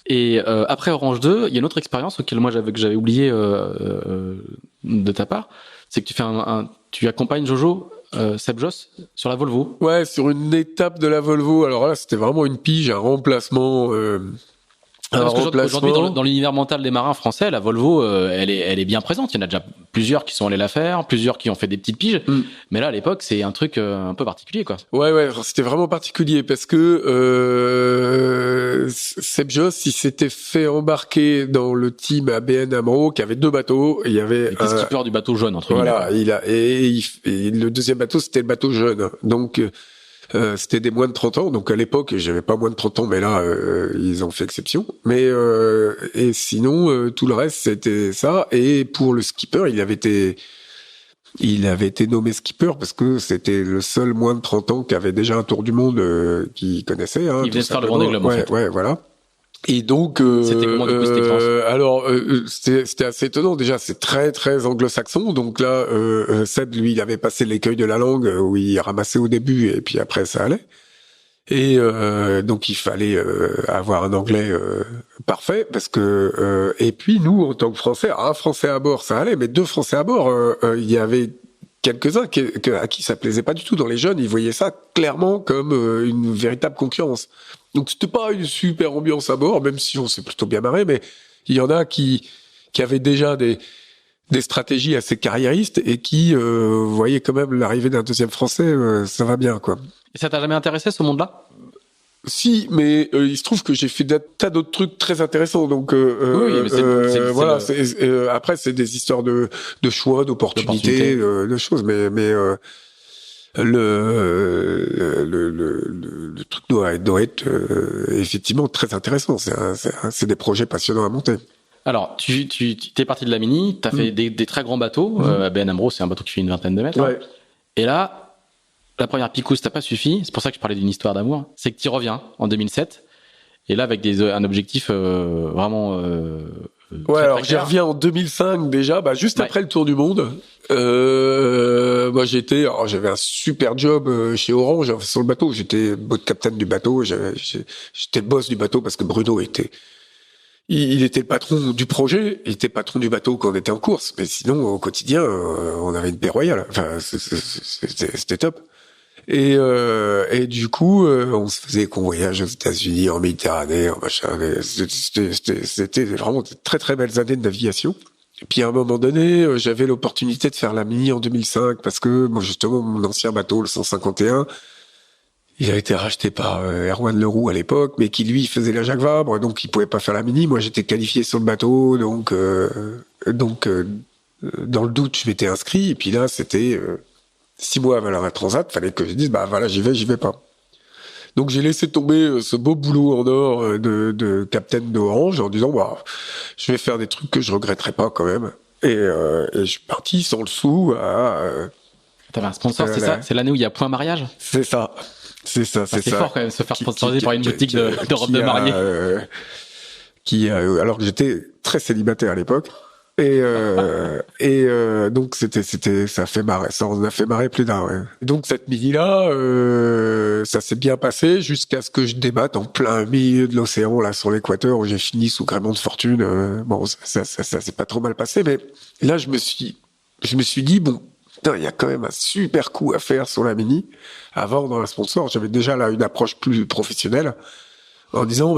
Et après Orange 2, il y a une autre expérience auquel moi j'avais oublié de ta part, c'est que tu fais tu accompagnes Jojo Seb Joss sur la Volvo. Ouais, sur une étape de la Volvo. Alors là, c'était vraiment une pige, un remplacement. Parce qu'aujourd'hui, dans l'univers mental des marins français, la Volvo, elle est bien présente. Il y en a déjà plusieurs qui sont allés la faire, plusieurs qui ont fait des petites piges. Mais là, à l'époque, c'est un truc un peu particulier, quoi. Ouais, c'était vraiment particulier parce que Seb Joss, il s'était fait embarquer dans le team ABN AMRO qui avait 2 bateaux. Il y avait le skipper du bateau jaune, entre guillemets. Voilà, et le deuxième bateau, c'était le bateau jaune. Donc c'était des moins de 30 ans, donc à l'époque j'avais pas moins de 30 ans, mais là ils ont fait exception. Mais et sinon tout le reste c'était ça. Et pour le skipper, il avait été nommé skipper parce que c'était le seul moins de 30 ans qui avait déjà un tour du monde qu'il connaissait. Hein, il venait de faire le Vendée Globe. En fait. Ouais, voilà. Et donc, c'était comment du coup cette expérience? Alors, c'était assez étonnant. Déjà, c'est très très anglo-saxon. Donc là, Seb, lui, il avait passé l'écueil de la langue où il ramassait au début et puis après ça allait. Et donc il fallait avoir un anglais parfait parce que et puis nous, en tant que Français, un Français à bord, ça allait, mais 2 Français à bord, il y avait quelques-uns à qui ça plaisait pas du tout. Dans les jeunes, ils voyaient ça clairement comme une véritable concurrence. Donc c'était pas une super ambiance à bord, même si on s'est plutôt bien marré, mais il y en a qui avaient déjà des stratégies assez carriéristes et qui voyaient quand même l'arrivée d'un deuxième Français, ça va bien, quoi. Et ça t'a jamais intéressé, ce monde-là? Si, mais il se trouve que j'ai fait des tas d'autres trucs très intéressants. Donc voilà. Après, c'est des histoires de choix, d'opportunités, de choses. Mais le truc doit être effectivement très intéressant. C'est des projets passionnants à monter. Alors, tu t'es parti de la Mini, t'as fait des très grands bateaux. ABN AMRO, c'est un bateau qui fait une 20aine de mètres. Ouais. Hein. Et là, la première picouse, t'as pas suffi. C'est pour ça que je parlais d'une histoire d'amour. C'est que tu reviens en 2007. Et là, avec un objectif vraiment. Ouais, alors j'y reviens en 2005 déjà, juste après le Tour du Monde. Moi j'avais un super job chez Orange sur le bateau. J'étais boat captain du bateau. J'étais le boss du bateau parce que Bruno il était le patron du projet, il était patron du bateau quand on était en course. Mais sinon, au quotidien, on avait une paix royale. Enfin, c'était top. Et du coup, on se faisait convoyage aux États-Unis, en Méditerranée, en machin. C'était vraiment de très très belles années de navigation. Et puis à un moment donné, j'avais l'opportunité de faire la Mini en 2005 parce que bon, justement mon ancien bateau, le 151, il a été racheté par Erwan Leroux à l'époque, mais qui lui faisait la Jacques Vabre, donc il pouvait pas faire la Mini. Moi, j'étais qualifié sur le bateau, donc dans le doute, je m'étais inscrit. Et puis là, c'était 6 mois avant la Transat, fallait que je dise voilà, j'y vais pas. Donc j'ai laissé tomber ce beau boulot en or de capitaine d'Orange en disant je vais faire des trucs que je regretterai pas quand même. Et je suis parti sans le sou T'avais un sponsor, c'est ça? C'est l'année où il y a Point Mariage? C'est ça. C'est ça. C'est fort quand même, se faire sponsoriser par une boutique de robe de mariée. Alors que j'étais très célibataire à l'époque. Et donc ça en a fait marrer plus d'un. Ouais. Donc cette Mini là, ça s'est bien passé jusqu'à ce que je débatte en plein milieu de l'océan là sur l'équateur où j'ai fini sous gréement de fortune. Bon, ça s'est pas trop mal passé, mais là je me suis dit putain, il y a quand même un super coup à faire sur la Mini. Avant dans un sponsor, j'avais déjà là une approche plus professionnelle en disant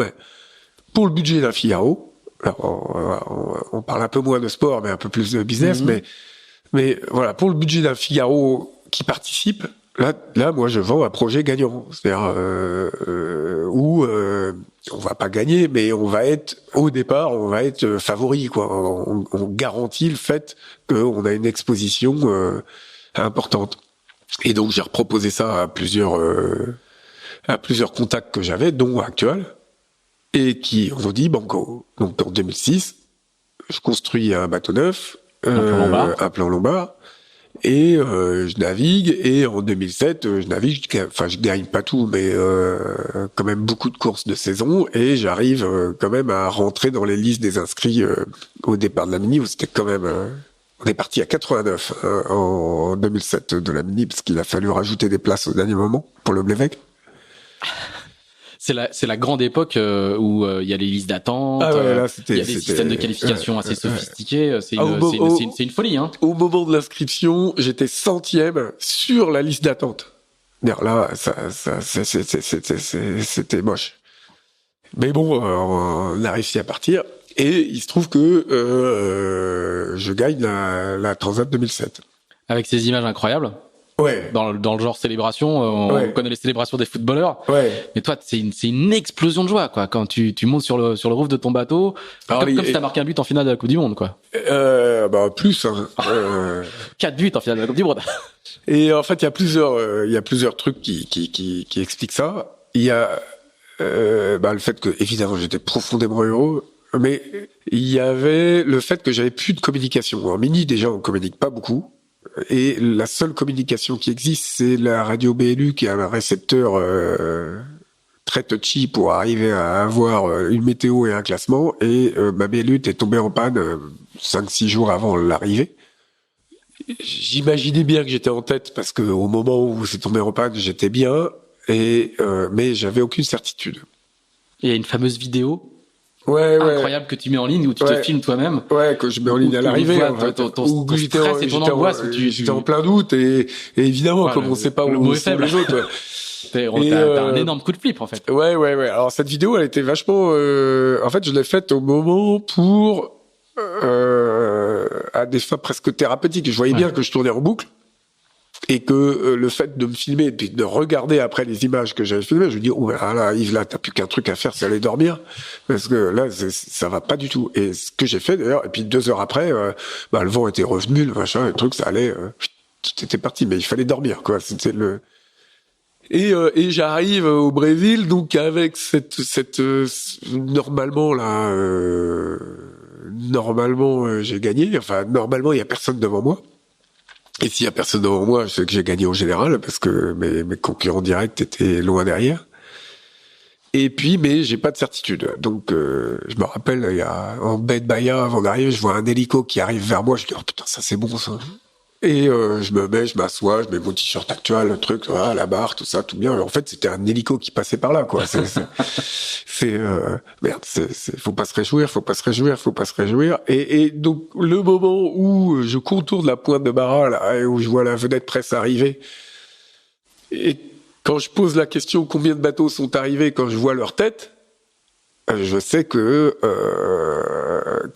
pour le budget d'un Figaro. Alors, on parle un peu moins de sport, mais un peu plus de business. Mais voilà, pour le budget d'un Figaro qui participe, Là, moi, je vends un projet gagnant. C'est-à-dire où on va pas gagner, mais on va être au départ, on va être favori, quoi. On garantit le fait qu'on a une exposition importante. Et donc, j'ai reproposé ça à plusieurs contacts que j'avais, dont Actual, et qui ont dit banco. Donc, en 2006, je construis un bateau neuf, un plan Lombard. Et je navigue, et en 2007, je navigue, enfin je gagne pas tout, mais quand même beaucoup de courses de saison, et j'arrive quand même à rentrer dans les listes des inscrits au départ de la Mini, où c'était quand même... on est parti à 89 en 2007 de la Mini, parce qu'il a fallu rajouter des places au dernier moment pour le Blévec. C'est la grande époque où il y a les listes d'attente, il y a des systèmes de qualification assez sophistiqués. C'est une folie, hein. Au moment de l'inscription, j'étais 100e sur la liste d'attente. Là, c'était moche. Mais bon, on a réussi à partir, et il se trouve que je gagne la Transat 2007. Avec ces images incroyables. Ouais. Dans le genre célébration, on connaît les célébrations des footballeurs. Ouais. Mais toi, c'est une explosion de joie, quoi. Quand tu montes sur le roof de ton bateau, comme si t'as marqué un but en finale de la Coupe du Monde, quoi. Plus, hein. 4 buts en finale de la Coupe du Monde. Et en fait, il y a plusieurs trucs qui expliquent ça. Il y a, le fait que, évidemment, j'étais profondément heureux. Mais il y avait le fait que j'avais plus de communication. En Mini, déjà, on communique pas beaucoup. Et la seule communication qui existe, c'est la radio BLU, qui a un récepteur très touchy pour arriver à avoir une météo et un classement. Et ma BLU était tombée en panne 5-6 jours avant l'arrivée. J'imaginais bien que j'étais en tête, parce que au moment où c'est tombé en panne, j'étais bien, mais j'avais aucune certitude. Il y a une fameuse vidéo incroyable que tu mets en ligne, où tu te filmes toi-même. Ouais, que je mets en ligne à l'arrivée. Ton stress et ton angoisse. J'étais en plein doute, et évidemment, comme on sait pas où sont les autres. T'as un énorme coup de flip, en fait. Ouais. Alors, cette vidéo, elle était vachement, en fait, je l'ai faite au moment pour, à des fins presque thérapeutiques. Je voyais bien que je tournais en boucle. Et que le fait de me filmer, de regarder après les images que j'avais filmées, je me dis, oh là, Yves, là, t'as plus qu'un truc à faire, c'est aller dormir, parce que là, ça va pas du tout. Et ce que j'ai fait d'ailleurs, et puis 2 heures après, le vent était revenu, le machin, le truc, ça allait, tout était parti, mais il fallait dormir, quoi. C'était et j'arrive au Brésil, donc avec cette normalement j'ai gagné. Enfin, normalement, il y a personne devant moi. Et s'il y a personne devant moi, je sais que j'ai gagné en général, parce que mes concurrents directs étaient loin derrière. Et puis, mais j'ai pas de certitude. Donc, je me rappelle, il y a en baie de Bahia, avant d'arriver, je vois un hélico qui arrive vers moi. Je dis, oh putain, ça c'est bon, ça. Et je m'assois, je mets mon t-shirt Actual, le truc, voilà, la barre, tout ça, tout bien. Et en fait, c'était un hélico qui passait par là, quoi. Merde, faut pas se réjouir. Et donc, le moment où je contourne la pointe de Barra, là, et où je vois la vedette presse arriver, et quand je pose la question combien de bateaux sont arrivés, quand je vois leur tête, je sais que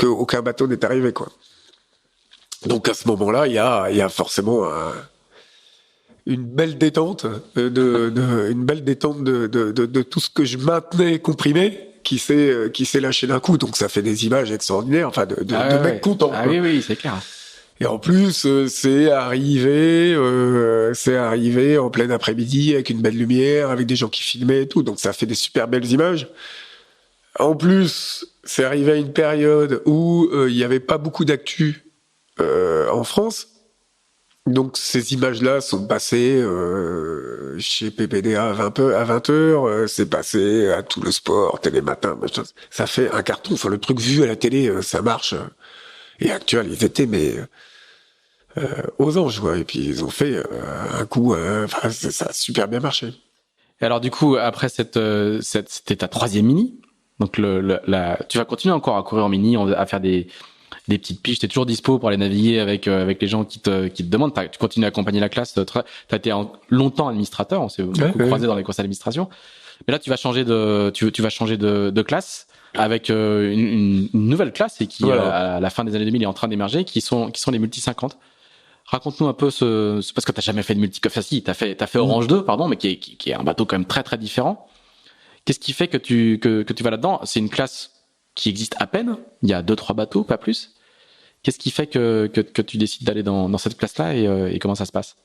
aucun bateau n'est arrivé, quoi. Donc à ce moment-là, il y a forcément une belle détente de tout ce que je maintenais comprimé, qui s'est lâché d'un coup. Donc ça fait des images extraordinaires, enfin de mecs contents. Ah oui, c'est clair. Et en plus, c'est arrivé en plein après-midi avec une belle lumière, avec des gens qui filmaient et tout. Donc ça fait des super belles images. En plus, c'est arrivé à une période où il y avait pas beaucoup d'actu en France. Donc ces images-là sont passées chez PPDA à 20h, c'est passé à tout le sport, Télématin, machin. Ça fait un carton. Enfin, le truc vu à la télé, ça marche. Et Actuel, ils étaient aux anges, quoi. Et puis ils ont fait un coup. Enfin, ça a super bien marché. Et alors du coup, après c'était ta 3e Mini. Donc tu vas continuer encore à courir en Mini, à faire des petites piges. T'es toujours dispo pour aller naviguer avec les gens qui te demandent. Tu continues à accompagner la classe. T'as été longtemps administrateur. On s'est beaucoup croisé dans les courses d'administration. Mais là, tu vas changer de classe avec une nouvelle classe, et qui à la fin des années 2000 est en train d'émerger, qui sont les multi 50. Raconte-nous un peu parce que t'as jamais fait de multicoque. Enfin, si, t'as fait Orange 2, pardon, mais qui est un bateau quand même très très différent. Qu'est-ce qui fait que tu vas là-dedans? C'est une classe qui existe à peine. Il y a 2-3 bateaux, pas plus. Qu'est-ce qui fait que tu décides d'aller dans cette classe-là et comment ça se passe?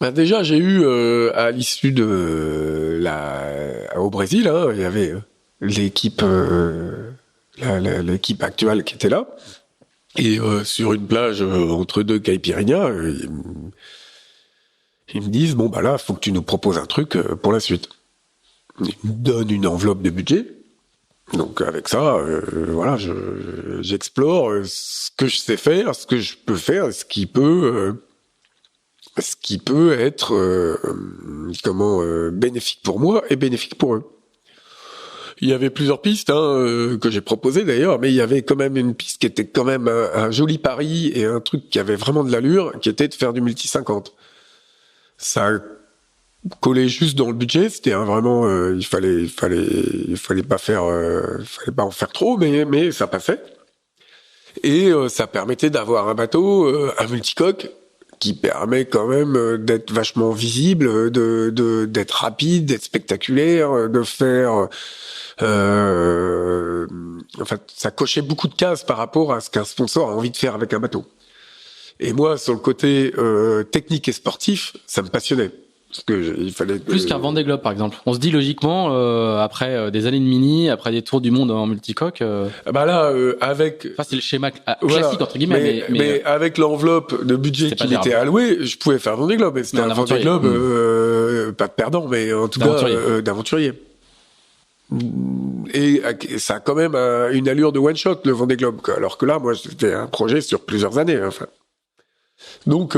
Ben déjà, j'ai eu à l'issue de au Brésil, hein, il y avait l'équipe l'équipe actuelle qui était là, et sur une plage entre deux caipirinhas, ils me disent bon bah là, faut que tu nous proposes un truc pour la suite. Ils me donnent une enveloppe de budget. Donc avec ça, voilà, j'explore ce que je sais faire, ce que je peux faire, ce qui peut être bénéfique pour moi et bénéfique pour eux. Il y avait plusieurs pistes que j'ai proposées d'ailleurs, mais il y avait quand même une piste qui était quand même un joli pari et un truc qui avait vraiment de l'allure, qui était de faire du multi 50. Ça collait juste dans le budget, c'était vraiment il fallait pas en faire trop, mais ça passait. Et ça permettait d'avoir un bateau, un multicoque, qui permet quand même d'être vachement visible, d'être rapide, d'être spectaculaire, de faire. En fait, ça cochait beaucoup de cases par rapport à ce qu'un sponsor a envie de faire avec un bateau. Et moi, sur le côté technique et sportif, ça me passionnait. Parce que il fallait plus qu'un Vendée Globe par exemple. On se dit logiquement après des années de mini, après des tours du monde en multicoque. Bah là avec. Enfin c'est le schéma classique entre guillemets. Mais avec l'enveloppe de budget qui m'était alloué, je pouvais faire Vendée Globe. Et c'était un Vendée Globe pas de perdant, mais en tout cas d'aventurier. Et ça a quand même une allure de one shot le Vendée Globe. Alors que là, moi, c'était un projet sur plusieurs années. Enfin. Donc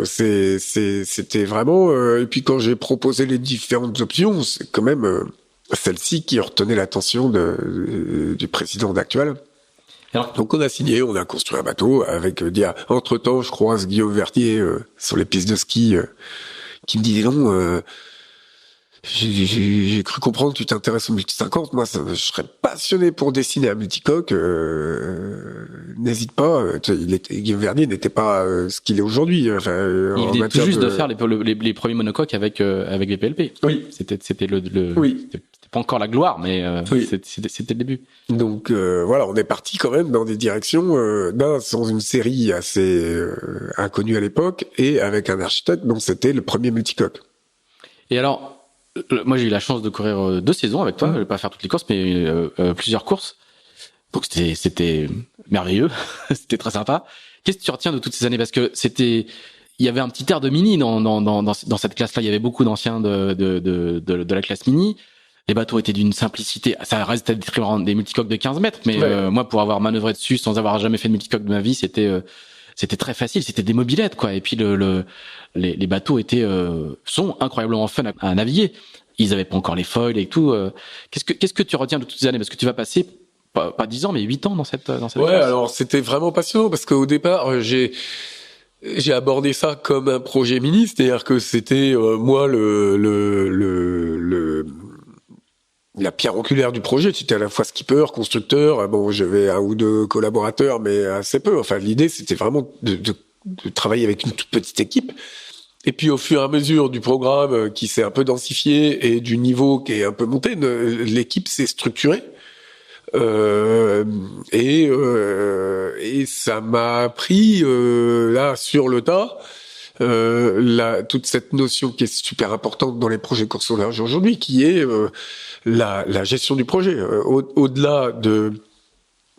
c'était vraiment et puis quand j'ai proposé les différentes options, c'est quand même celle-ci qui retenait l'attention du président actuel. Donc on a signé, on a construit un bateau avec entre-temps je croise Guillaume Vertier sur les pistes de ski qui me dit non j'ai cru comprendre que tu t'intéresses au multi 50. Moi, je serais passionné pour dessiner un multicoque. N'hésite pas. Guillaume Vernier n'était pas ce qu'il est aujourd'hui. Enfin, il venait tout juste de faire les premiers monocoques avec les PLP. Oui. C'était oui. C'était pas encore la gloire, mais oui. C'était le début. Donc voilà, on est parti quand même dans des directions dans une série assez inconnue à l'époque et avec un architecte dont c'était le premier multicoque. Et alors. Moi, j'ai eu la chance de courir 2 saisons avec toi. Je vais pas faire toutes les courses, mais plusieurs courses. Donc c'était merveilleux. C'était très sympa. Qu'est-ce que tu retiens de toutes ces années? Parce que il y avait un petit air de mini dans cette classe-là. Il y avait beaucoup d'anciens de la classe mini. Les bateaux étaient d'une simplicité. Ça reste des multicoques de 15 mètres, mais moi, pour avoir manœuvré dessus sans avoir jamais fait de multicoque de ma vie, c'était très facile. C'était des mobylettes, quoi. Et puis les bateaux sont incroyablement fun à naviguer. Ils avaient pas encore les foils et tout. Qu'est-ce que tu retiens de toutes ces années? Parce que tu vas passer pas 10 ans, mais 8 ans dans cette classe. Alors c'était vraiment passionnant parce qu'au départ, j'ai abordé ça comme un projet mini, c'est-à-dire que c'était moi la pierre angulaire du projet. C'était à la fois skipper, constructeur. Bon, j'avais 1 ou 2 collaborateurs, mais assez peu. Enfin, l'idée, c'était vraiment de travailler avec une toute petite équipe. Et puis, au fur et à mesure du programme qui s'est un peu densifié et du niveau qui est un peu monté, l'équipe s'est structurée. Et ça m'a appris là sur le tas toute cette notion qui est super importante dans les projets course au large aujourd'hui, qui est la gestion du projet. Au-delà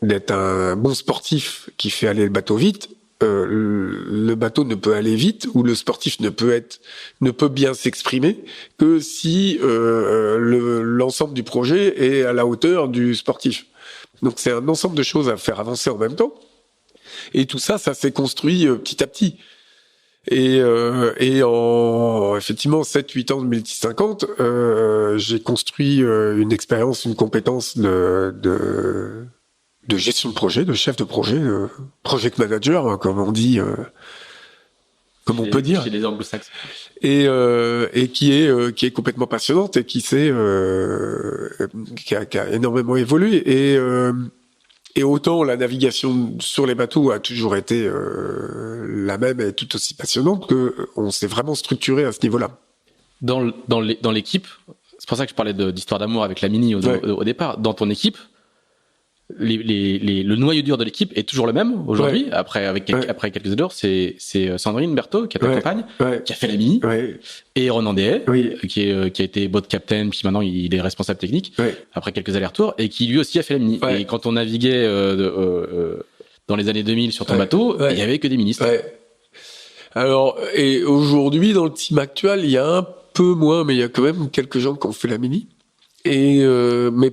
d'être un bon sportif qui fait aller le bateau vite, le bateau ne peut aller vite ou le sportif ne peut bien s'exprimer que si l'ensemble du projet est à la hauteur du sportif. Donc c'est un ensemble de choses à faire avancer en même temps. Et tout ça s'est construit petit à petit. Et en effectivement 7-8 ans de multi 50, j'ai construit une expérience, une compétence de gestion de projet, de chef de projet, project manager, hein, comme on dit, comme on peut dire, chez les anglo-saxons, et qui est complètement passionnante et qui a énormément évolué. Et autant la navigation sur les bateaux a toujours été la même et tout aussi passionnante que on s'est vraiment structuré à ce niveau-là. Dans l'équipe, c'est pour ça que je parlais d'histoire d'amour avec la Mini au départ. Dans ton équipe, le noyau dur de l'équipe est toujours le même aujourd'hui. Après quelques heures, c'est Sandrine Berthaud qui est ta compagne, qui a fait la Mini, et Ronan Dehaye, qui a été boat captain, puis maintenant il est responsable technique après quelques allers-retours, et qui lui aussi a fait la Mini. Et quand on naviguait dans les années 2000 sur ton bateau, il y avait que des ministres. Alors, et aujourd'hui dans le team actuel, il y a un peu moins, mais il y a quand même quelques gens qui ont fait la Mini. Et mais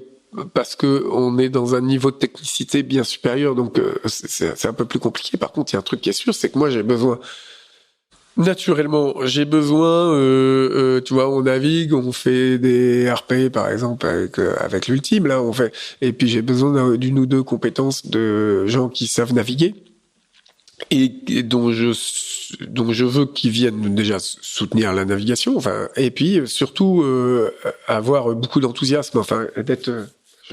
parce que on est dans un niveau de technicité bien supérieur, donc c'est un peu plus compliqué. Par contre, il y a un truc qui est sûr, c'est que moi j'ai besoin, naturellement, tu vois, on navigue, on fait des RP par exemple avec l'Ultime, là on fait, et puis j'ai besoin d'une ou deux compétences de gens qui savent naviguer et dont je veux qu'ils viennent déjà soutenir la navigation, enfin, et puis surtout avoir beaucoup d'enthousiasme, enfin d'être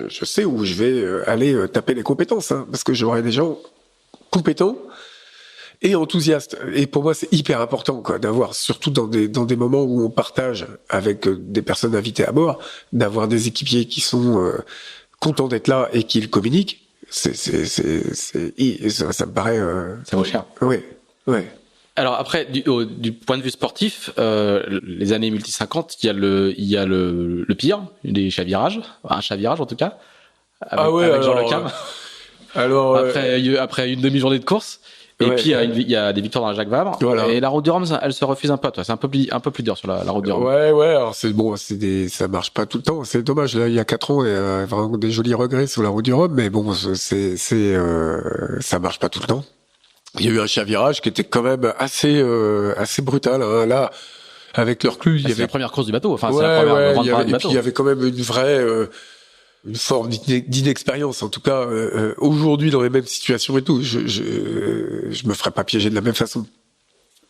je sais où je vais aller taper les compétences, hein, parce que j'aurai des gens compétents et enthousiastes. Et pour moi, c'est hyper important, quoi, d'avoir, surtout dans des moments où on partage avec des personnes invitées à bord, d'avoir des équipiers qui sont contents d'être là et qui le communiquent. Ça me paraît. Ça vaut cher. Oui. Alors après, du point de vue sportif, les années multi 50, il y a le pire, des chavirages, un chavirage en tout cas, avec Jean Le Cam. Alors après une demi-journée de course, et puis il y a des victoires dans la Jacques Vabre. Voilà. Et la route du Rhum, elle se refuse un peu. Toi, c'est un peu plus dur sur la route du Rhum. Ouais. Alors ça marche pas tout le temps. C'est dommage. Là, il y a 4 ans, il y a vraiment des jolis regrets sur la route du Rhum, mais bon, ça marche pas tout le temps. Il y a eu un chavirage qui était quand même assez brutal, hein. Là, avec le recul, c'est la première course du bateau. Enfin, c'est la première grande parade du bateau. Et puis il y avait quand même une forme d'inexpérience. En tout cas, aujourd'hui, dans les mêmes situations et tout, je me ferais pas piéger de la même façon.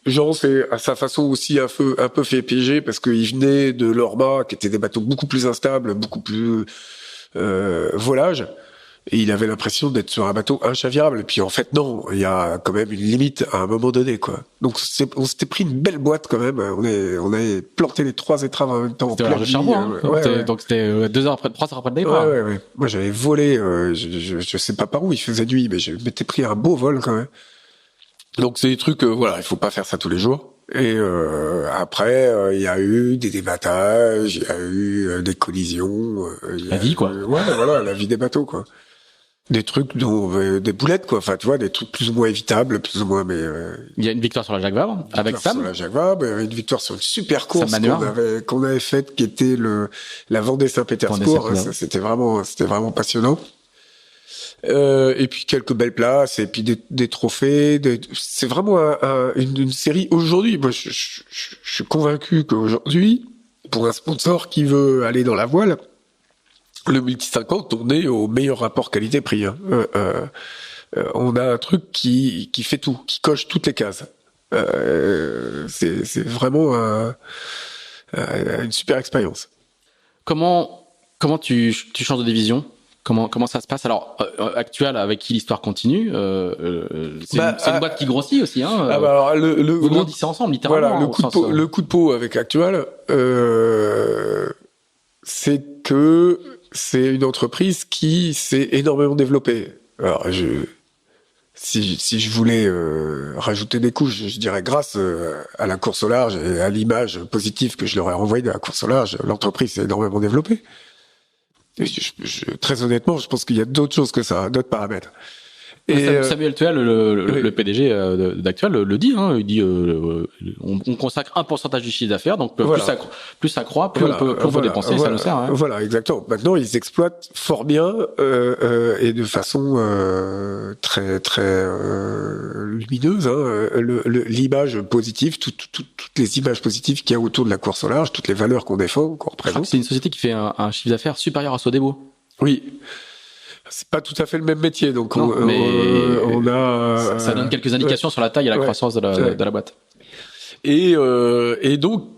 Jean, c'est à sa façon aussi un peu fait piéger parce qu'il venait de l'Orma, qui étaient des bateaux beaucoup plus instables, beaucoup plus volages. Et il avait l'impression d'être sur un bateau inchavirable. Et puis en fait, non, il y a quand même une limite à un moment donné, quoi. Donc on s'était pris une belle boîte quand même. On avait planté les 3 étraves en même temps. C'était au large de Charbon, hein. Donc c'était 3 heures après le départ. Ouais. Moi j'avais volé, je sais pas par où, il faisait nuit, mais je m'étais pris un beau vol quand même. Donc c'est des trucs, il faut pas faire ça tous les jours. Et après, il y a eu des débattages, il y a eu des collisions. La vie, quoi. Voilà, la vie des bateaux, quoi. Des trucs des boulettes, quoi. Enfin, tu vois, des trucs plus ou moins évitables, plus ou moins, mais il y a une victoire sur la Jacques Vabre avec Sam. Sur la Jacques Vabre, une victoire sur une super course qu'on avait faite, qui était la Vendée Saint-Pétersbourg. C'était vraiment passionnant. Et puis quelques belles places, et puis des trophées. C'est vraiment une série. Aujourd'hui, moi, je suis convaincu qu'aujourd'hui, pour un sponsor qui veut aller dans la voile, le Multi 50, on est au meilleur rapport qualité-prix. Hein. On a un truc qui fait tout, qui coche toutes les cases. C'est vraiment une super expérience. Comment tu changes de division? Comment ça se passe? Alors, Actual, avec qui l'histoire continue, c'est une boîte qui grossit aussi, hein. Alors, vous grandissez ensemble, littéralement. Voilà, le coup de pot avec Actual, c'est que c'est une entreprise qui s'est énormément développée. Alors, si je voulais rajouter des couches, je dirais grâce à la course au large et à l'image positive que je leur ai renvoyée de la course au large, l'entreprise s'est énormément développée. Et très honnêtement, je pense qu'il y a d'autres choses que ça, d'autres paramètres. Et Samuel Tuel, le PDG d'Actual, le dit. Hein, il dit on consacre un pourcentage du chiffre d'affaires, donc plus ça croît, plus on peut dépenser, ça nous sert. Hein. Voilà, exactement. Maintenant, ils exploitent fort bien et de façon très très lumineuse l'image positive, toutes les images positives qu'il y a autour de la course au large, toutes les valeurs qu'on défend, qu'on représente. C'est une société qui fait un chiffre d'affaires supérieur à Sodebo. Oui. C'est pas tout à fait le même métier, donc non, on a. Ça donne quelques indications sur la taille et la croissance de la boîte. Et donc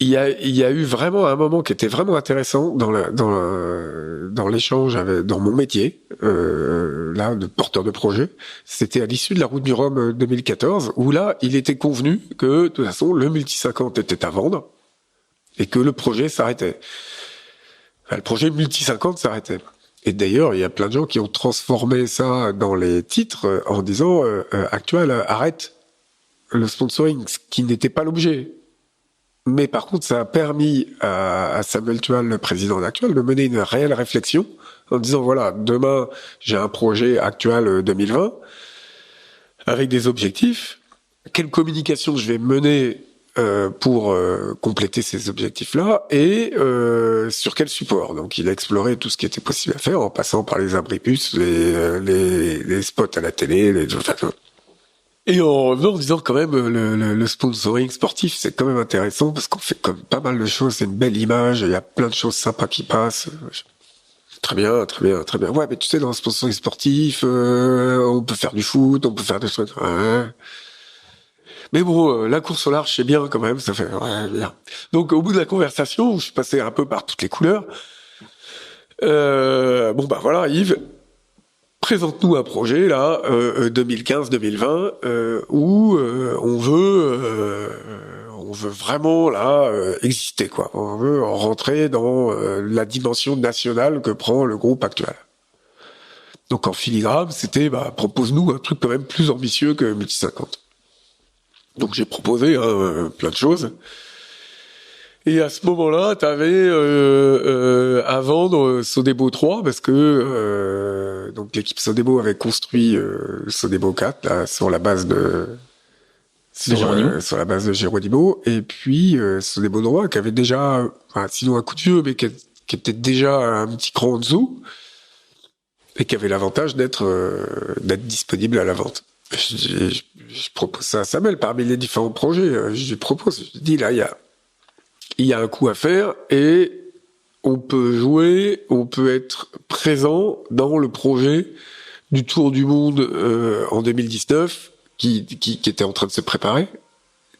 il y a eu vraiment un moment qui était vraiment intéressant dans l'échange dans mon métier, là, de porteur de projet. C'était à l'issue de la Route du Rhum 2014, où là, il était convenu que, de toute façon, le Multi 50 était à vendre et que le projet s'arrêtait. Enfin, le projet Multi 50 s'arrêtait. Et d'ailleurs, il y a plein de gens qui ont transformé ça dans les titres en disant Actual arrête le sponsoring, ce qui n'était pas l'objet. Mais par contre, ça a permis à Samuel Tual, le président d'Actual, de mener une réelle réflexion en disant voilà, demain, j'ai un projet Actual 2020 avec des objectifs. Quelle communication je vais mener pour compléter ces objectifs-là et sur quel support. Donc, il a exploré tout ce qui était possible à faire en passant par les abribus, les spots à la télé, et en revenant en disant quand même le sponsoring sportif, c'est quand même intéressant parce qu'on fait comme pas mal de choses, c'est une belle image, il y a plein de choses sympas qui passent. Très bien, très bien, très bien. Ouais, mais tu sais, dans le sponsoring sportif, on peut faire du foot, on peut faire des trucs. Ouais. Mais bon, la course au large, c'est bien quand même, ça fait bien. Donc, au bout de la conversation, je suis passé un peu par toutes les couleurs. Bon, bah voilà, Yves, présente-nous un projet, là, 2015-2020, où on veut vraiment, là, exister, quoi. On veut rentrer dans la dimension nationale que prend le groupe actuel. Donc, en filigrane, c'était, propose-nous un truc quand même plus ambitieux que Multi 50. Donc j'ai proposé plein de choses. Et à ce moment-là, t'avais à vendre Sodebo 3 parce que donc l'équipe Sodebo avait construit Sodebo 4 là, sur la base de Geronimo, et puis Sodebo 3 qui avait déjà, sinon un coup de vieux, mais qui était déjà un petit cran en dessous et qui avait l'avantage d'être disponible à la vente. Je propose ça à Samuel parmi les différents projets. Je lui propose, je dis là, il y a un coup à faire et on peut jouer, on peut être présent dans le projet du Tour du Monde en 2019 qui était en train de se préparer,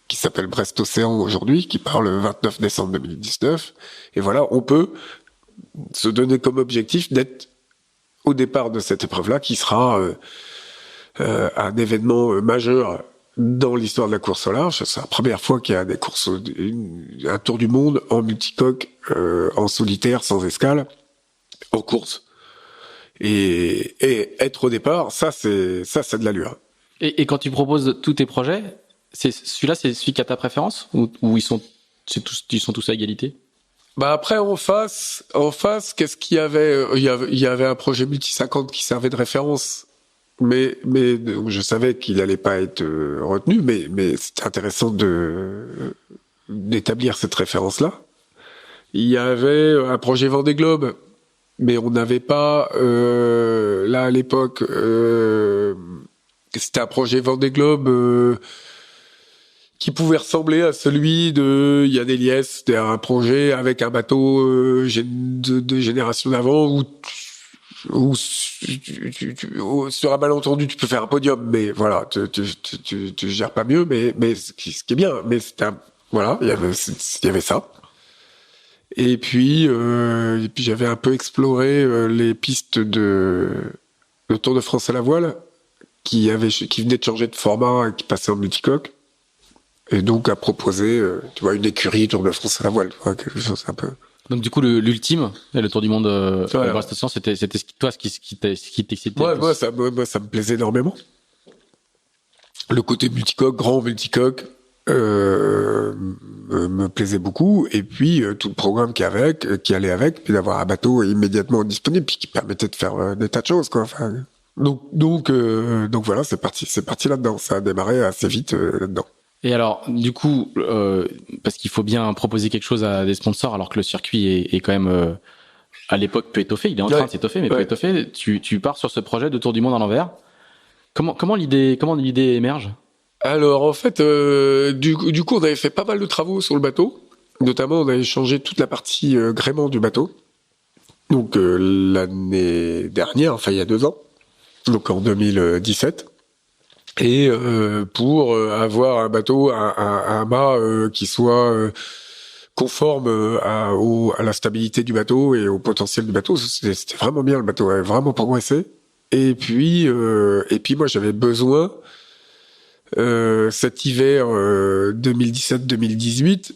qui s'appelle Brest Océan aujourd'hui, qui part le 29 décembre 2019. Et voilà, on peut se donner comme objectif d'être au départ de cette épreuve-là, qui sera un événement majeur dans l'histoire de la course au large. C'est la première fois qu'il y a des courses, un tour du monde en multicoque, en solitaire, sans escale, en course. Et être au départ, ça c'est de l'allure. Et quand tu proposes tous tes projets, c'est celui qui a ta préférence ou ils sont tous à égalité? Après en face, qu'est-ce qu'il y avait? Il y avait un projet Multi 50 qui servait de référence. Mais je savais qu'il allait pas être retenu, mais c'était intéressant d'établir cette référence-là. Il y avait un projet Vendée Globe, mais on n'avait pas là à l'époque. C'était un projet Vendée Globe qui pouvait ressembler à celui de Yann Eliès. C'était un projet avec un bateau de génération d'avant où sur un malentendu tu peux faire un podium, mais voilà, tu gères pas mieux, mais ce qui est bien, mais c'était voilà, il y avait ça. Et puis j'avais un peu exploré les pistes de le Tour de France à la voile qui venait de changer de format et qui passait en multicoque, et donc à proposer tu vois, une écurie Tour de France à la voile, tu vois, quelque chose un peu. Donc du coup le Tour du monde à Brest Océan, c'était toi ce qui t'excitait. Ouais, moi ça me plaisait énormément. Le côté multicoque, grand multicoque me plaisait beaucoup, et puis tout le programme qui allait avec, puis d'avoir un bateau immédiatement disponible, puis qui permettait de faire des tas de choses, quoi. Enfin, donc voilà, c'est parti là-dedans. Ça a démarré assez vite là-dedans. Et alors, du coup, parce qu'il faut bien proposer quelque chose à des sponsors, alors que le circuit est quand même à l'époque peu étoffé, il est en train de s'étoffer, mais peu étoffé. Tu pars sur ce projet de Tour du monde à l'envers. Comment l'idée émerge? Alors en fait, du coup, on avait fait pas mal de travaux sur le bateau. Notamment, on avait changé toute la partie gréement du bateau. Donc l'année dernière, enfin il y a 2 ans, donc en 2017. Et pour avoir un bateau, un mât qui soit conforme à la stabilité du bateau et au potentiel du bateau. C'était vraiment bien, le bateau avait vraiment progressé. Et puis moi j'avais besoin cet hiver 2017-2018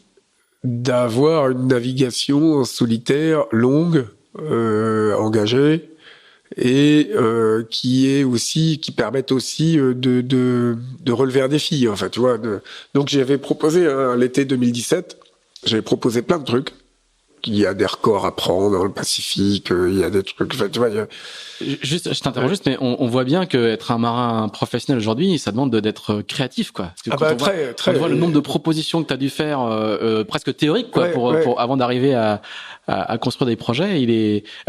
d'avoir une navigation en solitaire longue, engagée, et qui permette aussi de relever un défi. Enfin, tu vois. Donc j'avais proposé l'été 2017, j'avais proposé plein de trucs. Il y a des records à prendre dans le Pacifique, il y a des trucs. Enfin, tu vois. Juste, je t'interromps juste, mais on voit bien que être un marin professionnel aujourd'hui, ça demande d'être créatif, quoi. Parce que quand on voit le nombre de propositions que tu as dû faire, presque théoriques, quoi, pour avant d'arriver à construire des projets.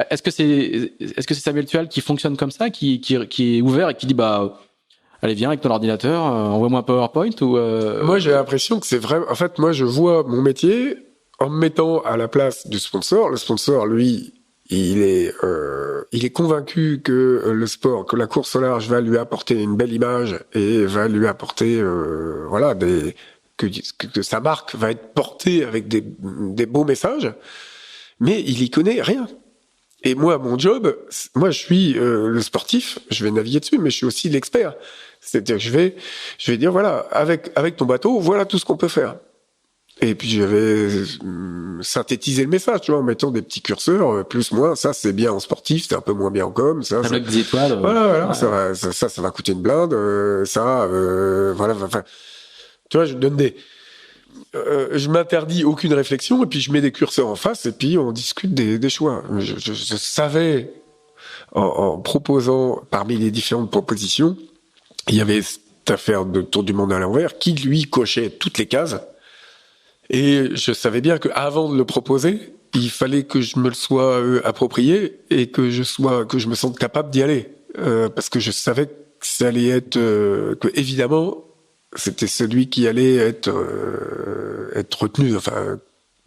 Est-ce que c'est Samuel Tual qui fonctionne comme ça, qui est ouvert et qui dit allez, viens avec ton ordinateur, envoie-moi un PowerPoint ou Moi, j'ai l'impression que c'est vrai. En fait, moi, je vois mon métier en me mettant à la place du sponsor. Le sponsor, lui, il est convaincu que le sport, que la course au large va lui apporter une belle image et va lui apporter, que sa marque va être portée avec des beaux messages. Mais il y connaît rien. Et moi, mon job, moi, je suis le sportif, je vais naviguer dessus, mais je suis aussi l'expert. C'est-à-dire que je vais dire, voilà, avec ton bateau, voilà tout ce qu'on peut faire. Et puis j'avais synthétisé le message, tu vois, en mettant des petits curseurs, plus, moins, ça c'est bien en sportif, c'est un peu moins bien en com, ça. Avec des étoiles. Voilà, ouais. ça va coûter une blinde, voilà, enfin, tu vois, je donne je m'interdis aucune réflexion et puis je mets des curseurs en face et puis on discute des choix. Je savais, en proposant parmi les différentes propositions, il y avait cette affaire de Tour du Monde à l'envers qui lui cochait toutes les cases. Et je savais bien qu'avant de le proposer, il fallait que je me le sois approprié et que je me sente capable d'y aller, parce que je savais que ça allait être, que évidemment, c'était celui qui allait être retenu. Enfin,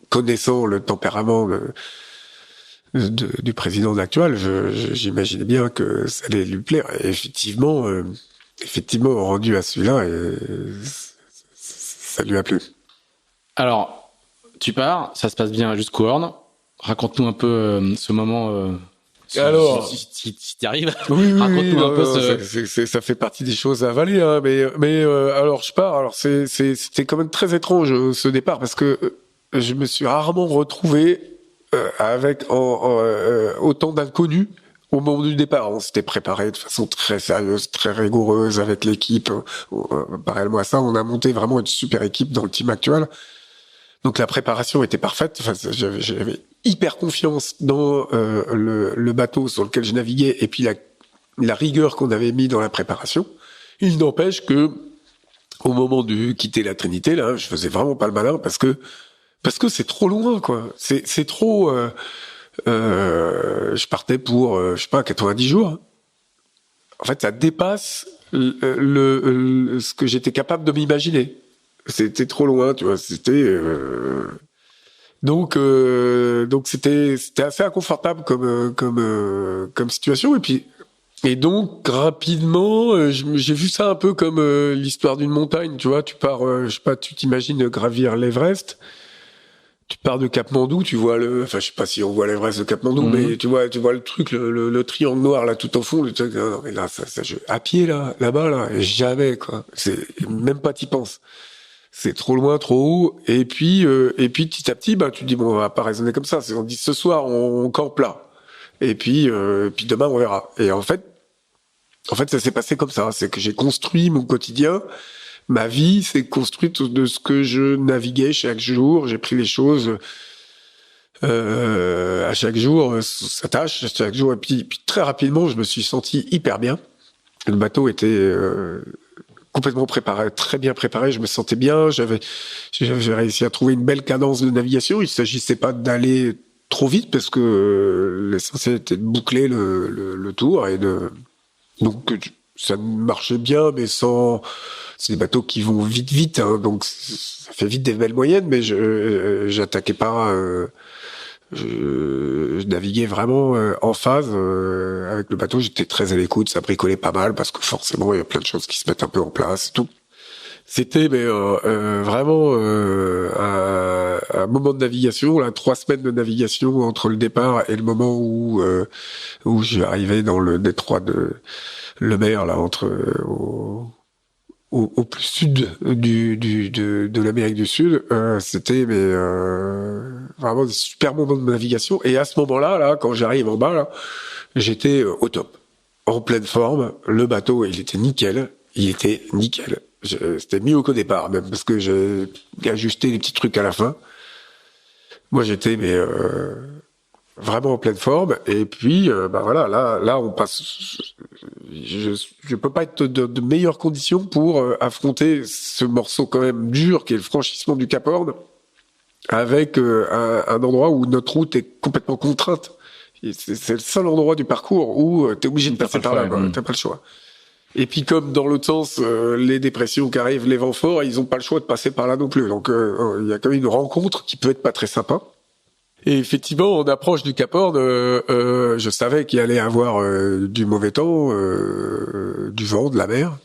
connaissant le tempérament du président actuel, j'imaginais bien que ça allait lui plaire. Et effectivement, rendu à celui-là, ça lui a plu. Alors, tu pars, ça se passe bien jusqu'au Horn. Raconte-nous un peu ce moment. Alors, si t'y arrives, oui, raconte-nous un peu ça fait partie des choses à avaler, hein, mais alors je pars. Alors c'était quand même très étrange ce départ parce que je me suis rarement retrouvé avec autant d'inconnus au moment du départ. On s'était préparé de façon très sérieuse, très rigoureuse avec l'équipe. Parallèlement à ça, on a monté vraiment une super équipe dans le team actuel. Donc la préparation était parfaite. Enfin, j'avais hyper confiance dans le bateau sur lequel je naviguais et puis la rigueur qu'on avait mis dans la préparation. Il n'empêche que au moment de quitter la Trinité, là, je faisais vraiment pas le malin parce que c'est trop loin, quoi. C'est trop. Je partais pour 90 jours. En fait, ça dépasse ce que j'étais capable de m'imaginer. C'était trop loin, tu vois. Donc c'était assez inconfortable comme situation. Et donc rapidement, j'ai vu ça un peu comme l'histoire d'une montagne, tu vois. Tu pars, tu t'imagines gravir l'Everest. Tu pars de Katmandou, tu vois je sais pas si on voit l'Everest de Katmandou, mais tu vois le truc, le triangle noir là tout au fond, le truc, non, mais là, à pied là-bas là, jamais quoi. Même pas t'y penses. C'est trop loin, trop haut. Et puis petit à petit, tu te dis bon, on va pas raisonner comme ça. On dit ce soir on campe là. Et puis demain on verra. Et en fait ça s'est passé comme ça. C'est que j'ai construit mon quotidien. Ma vie s'est construite de ce que je naviguais chaque jour. J'ai pris les choses à chaque jour, sa tâche, chaque jour. Et puis très rapidement, je me suis senti hyper bien. Le bateau était complètement préparé, très bien préparé. Je me sentais bien. J'ai réussi à trouver une belle cadence de navigation. Il s'agissait pas d'aller trop vite parce que l'essentiel était de boucler le tour donc ça marchait bien, mais c'est des bateaux qui vont vite, hein, donc ça fait vite des belles moyennes, mais j'attaquais pas, je naviguais vraiment en phase avec le bateau. J'étais très à l'écoute, ça bricolait pas mal parce que forcément il y a plein de choses qui se mettent un peu en place et tout. C'était vraiment un moment de navigation, là, 3 semaines de navigation entre le départ et le moment où je arrivais dans le détroit de Le Maire, là, au plus sud de l'Amérique du Sud. C'était vraiment des super moments de navigation. Et à ce moment-là, là, quand j'arrive en bas, là, j'étais au top, en pleine forme. Le bateau, il était nickel. C'était mieux qu'au départ, même, parce que j'ai ajusté les petits trucs à la fin. Moi, j'étais vraiment en pleine forme. Et puis, voilà, là, on passe. Je peux pas être de meilleures conditions pour affronter ce morceau quand même dur, qui est le franchissement du Cap Horn, avec un endroit où notre route est complètement contrainte. C'est le seul endroit du parcours où t'es obligé de passer par là. T'as pas le choix. Et puis comme dans l'autre sens, les dépressions qui arrivent, les vents forts, ils ont pas le choix de passer par là non plus. Donc il y a quand même une rencontre qui peut être pas très sympa. Et effectivement, on approche du Cap Horn, je savais qu'il allait avoir du mauvais temps, du vent, de la mer,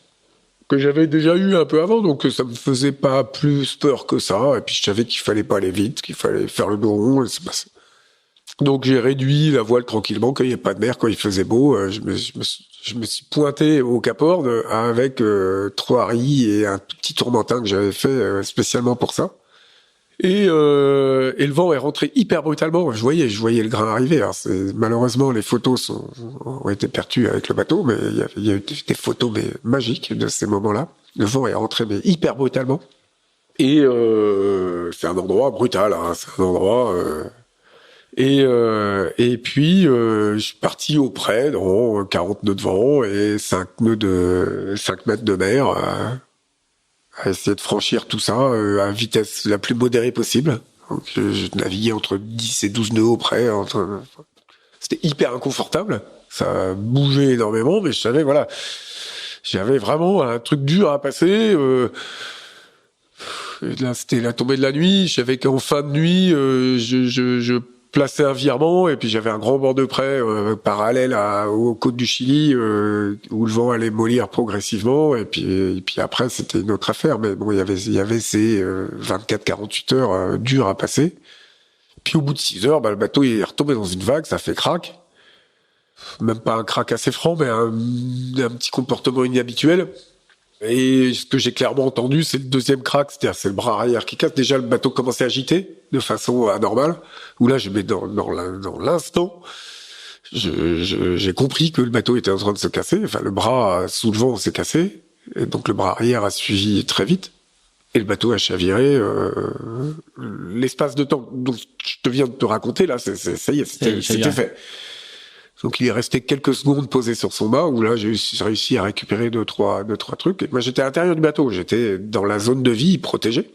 que j'avais déjà eu un peu avant, donc ça me faisait pas plus peur que ça. Et puis je savais qu'il fallait pas aller vite, qu'il fallait faire le dos rond. Donc j'ai réduit la voile tranquillement, quand il n'y a pas de mer, quand il faisait beau. Je me suis pointé au Cap Horn avec 3 riz et un tout petit tourmentin que j'avais fait spécialement pour ça. Et le vent est rentré hyper brutalement. Je voyais le grain arriver. Alors malheureusement, les photos ont été perdues avec le bateau, mais il y a eu des photos magiques de ces moments-là. Le vent est rentré hyper brutalement. Et c'est un endroit brutal. Hein, c'est un endroit. Et puis je suis parti au près dans 40 nœuds de vent et 5 mètres de mer. À essayer de franchir tout ça à vitesse la plus modérée possible. Donc, je naviguais entre 10 et 12 nœuds au près. C'était hyper inconfortable. Ça bougeait énormément, mais je savais, voilà, j'avais vraiment un truc dur à passer. Là, c'était la tombée de la nuit. Je savais qu'en fin de nuit, je plaçais un virement et puis j'avais un grand bord de près parallèle aux côtes du Chili où le vent allait mollir progressivement et puis après c'était une autre affaire, mais bon il y avait ces 24-48 heures dures à passer. Puis au bout de 6 heures, le bateau il est retombé dans une vague, ça fait crack. Même pas un crack assez franc, mais un petit comportement inhabituel. Et ce que j'ai clairement entendu, c'est le deuxième crack, c'est-à-dire c'est le bras arrière qui casse. Déjà, le bateau commençait à agiter de façon anormale. Où là, dans l'instant, j'ai compris que le bateau était en train de se casser. Enfin, le bras sous le vent s'est cassé, et donc le bras arrière a suivi très vite. Et le bateau a chaviré. L'espace de temps dont je te viens de te raconter là, ça y est, c'était fait. Donc il est resté quelques secondes posé sur son mât où là j'ai réussi à récupérer deux trois trucs. Et moi j'étais à l'intérieur du bateau, j'étais dans la zone de vie protégée.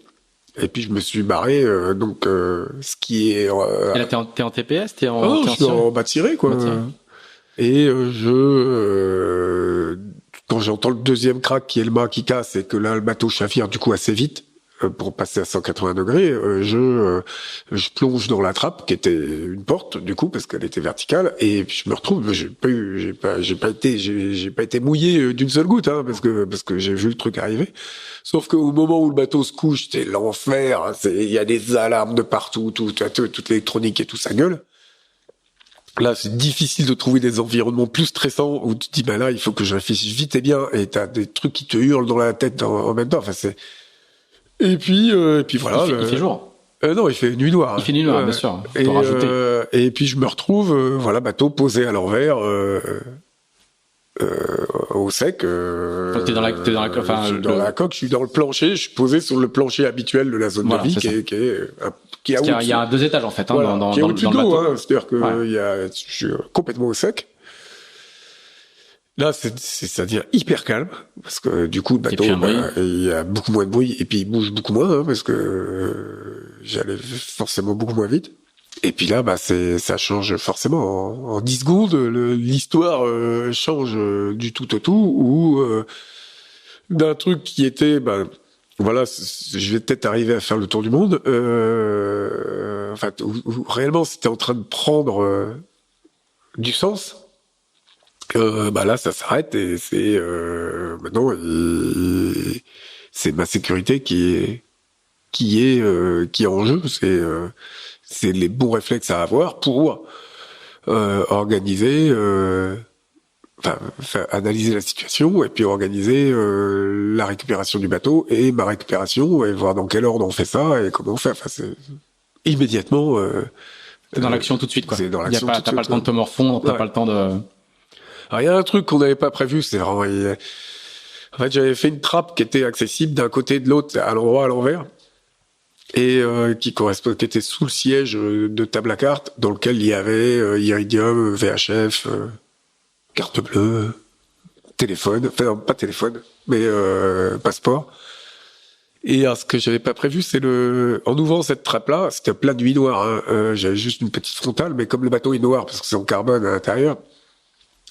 Et puis je me suis barré ce qui est. Et là t'es en TPS, t'es en. Je suis en bas tiré quoi. Et quand j'entends le deuxième crack qui est le mât qui casse et que là le bateau chavire du coup assez vite. Pour passer à 180 degrés, je plonge dans la trappe qui était une porte du coup parce qu'elle était verticale et puis je me retrouve, j'ai pas été mouillé d'une seule goutte hein, parce que j'ai vu le truc arriver. Sauf qu'au moment où le bateau se couche, c'est l'enfer, hein, il y a des alarmes de partout, toute l'électronique et tout ça gueule. Là, c'est difficile de trouver des environnements plus stressants où tu te dis là, il faut que je réfléchisse vite et bien et t'as des trucs qui te hurlent dans la tête en même temps. Enfin Et puis voilà. Il fait jour. Non, il fait nuit noire. Il fait nuit noire, bien sûr. Et puis je me retrouve, bateau posé à l'envers, au sec. Donc t'es dans la coque, je suis dans le plancher, je suis posé sur le plancher habituel de la zone de vie qui a il y a 2 étages en fait, voilà, dans qui est le au-dessus de l'eau, hein, c'est-à-dire que je suis complètement au sec. Là, c'est-à-dire hyper calme, parce que du coup, le bateau, il y a beaucoup moins de bruit, et puis il bouge beaucoup moins, hein, parce que j'allais forcément beaucoup moins vite. Et puis là, ça change forcément. En 10 secondes, l'histoire change du tout au tout, ou d'un truc qui était, je vais peut-être arriver à faire le tour du monde, où réellement c'était en train de prendre du sens. Là, ça s'arrête et c'est maintenant, c'est ma sécurité qui est en jeu. C'est les bons réflexes à avoir pour organiser, analyser la situation et puis organiser la récupération du bateau et ma récupération et voir dans quel ordre on fait ça et comment on fait. Enfin, c'est immédiatement. T'es dans l'action tout de suite, quoi. C'est dans l'action. T'as pas le temps de te morfondre, t'as pas le temps de. Alors, il y a un truc qu'on n'avait pas prévu, c'est vraiment. En fait, j'avais fait une trappe qui était accessible d'un côté et de l'autre, à l'endroit à l'envers, et qui était sous le siège de table à cartes, dans lequel il y avait Iridium, VHF, carte bleue, téléphone, enfin non, pas téléphone, mais passeport. Et ce que j'avais pas prévu, c'est en ouvrant cette trappe-là, c'était plein de nuit noire. J'avais juste une petite frontale, mais comme le bateau est noir parce que c'est en carbone à l'intérieur.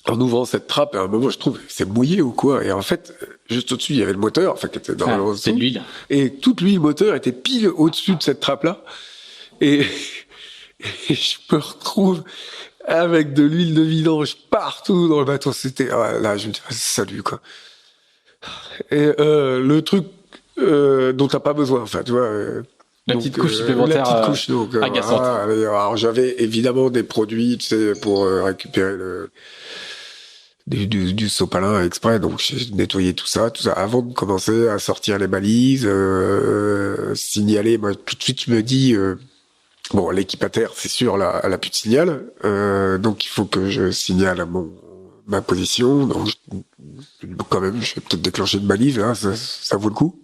En ouvrant cette trappe, à un moment, je trouve, c'est mouillé ou quoi. Et en fait, juste au-dessus, il y avait le moteur, enfin, qui était dans le c'est de l'huile. Et toute l'huile moteur était pile au-dessus de cette trappe-là. Et je me retrouve avec de l'huile de vidange partout dans le bateau. C'était, là, je me dis, salut, quoi. Et le truc dont t'as pas besoin, enfin, tu vois. La petite couche supplémentaire. La petite couche, donc, agaçante. Alors, j'avais évidemment des produits, tu sais, pour récupérer du sopalin exprès, donc j'ai nettoyé tout ça avant de commencer à sortir les balises, signaler. Moi, tout de suite, je me dis, bon, l'équipataire, c'est sûr, elle a plus de signal, donc il faut que je signale ma position. Donc, quand même, je vais peut-être déclencher une balise, là, ça vaut le coup.